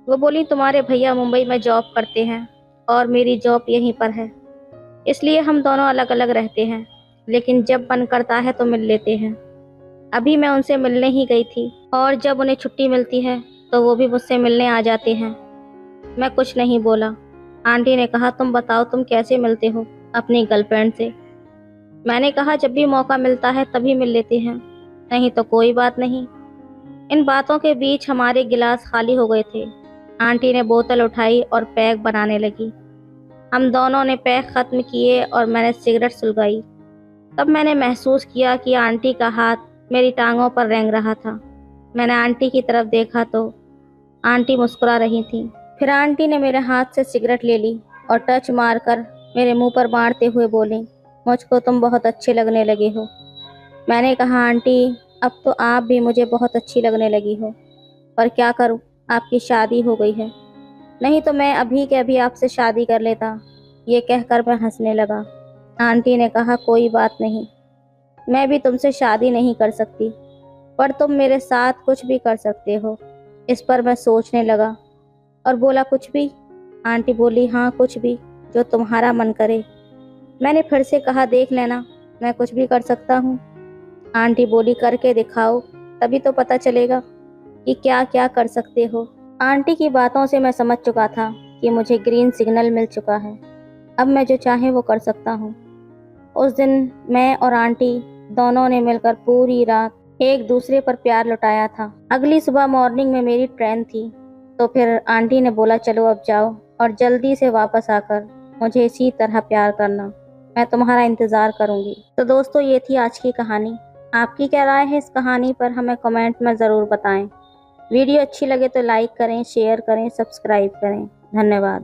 वो बोली, तुम्हारे भैया मुंबई में जॉब करते हैं और मेरी जॉब यहीं पर है, इसलिए हम दोनों अलग अलग रहते हैं, लेकिन जब मन करता है तो मिल लेते हैं। अभी मैं उनसे मिलने ही गई थी और जब उन्हें छुट्टी मिलती है तो वो भी मुझसे मिलने आ जाते हैं। मैं कुछ नहीं बोला। आंटी ने कहा, तुम बताओ, तुम कैसे मिलते हो अपनी गर्लफ्रेंड से? मैंने कहा, जब भी मौका मिलता है तभी मिल लेते हैं, नहीं तो कोई बात नहीं। इन बातों के बीच हमारे गिलास खाली हो गए थे। आंटी ने बोतल उठाई और पैक बनाने लगी। हम दोनों ने पैक ख़त्म किए और मैंने सिगरेट सुलगाई। तब मैंने महसूस किया कि आंटी का हाथ मेरी टांगों पर रेंग रहा था। मैंने आंटी की तरफ देखा तो आंटी मुस्कुरा रही थी। फिर आंटी ने मेरे हाथ से सिगरेट ले ली और टच मारकर मेरे मुंह पर बांटते हुए बोली, मुझको तुम बहुत अच्छे लगने लगे हो। मैंने कहा, आंटी अब तो आप भी मुझे बहुत अच्छी लगने लगी हो, पर क्या करूं, आपकी शादी हो गई है। नहीं तो मैं अभी के अभी आपसे शादी कर लेता। ये कहकर मैं हंसने लगा। आंटी ने कहा, कोई बात नहीं, मैं भी तुमसे शादी नहीं कर सकती, पर तुम मेरे साथ कुछ भी कर सकते हो। इस पर मैं सोचने लगा और बोला, कुछ भी? आंटी बोली, हाँ कुछ भी, जो तुम्हारा मन करे। मैंने फिर से कहा, देख लेना, मैं कुछ भी कर सकता हूँ। आंटी बोली, करके दिखाओ, तभी तो पता चलेगा कि क्या क्या कर सकते हो। आंटी की बातों से मैं समझ चुका था कि मुझे ग्रीन सिग्नल मिल चुका है। अब मैं जो चाहे वो कर सकता हूँ। उस दिन मैं और आंटी दोनों ने मिलकर पूरी रात एक दूसरे पर प्यार लुटाया था। अगली सुबह मॉर्निंग में मेरी ट्रेन थी, तो फिर आंटी ने बोला, चलो अब जाओ और जल्दी से वापस आकर मुझे इसी तरह प्यार करना, मैं तुम्हारा इंतज़ार करूँगी। तो दोस्तों, ये थी आज की कहानी। आपकी क्या राय है इस कहानी पर, हमें कमेंट में ज़रूर बताएं। वीडियो अच्छी लगे तो लाइक करें, शेयर करें, सब्सक्राइब करें। धन्यवाद।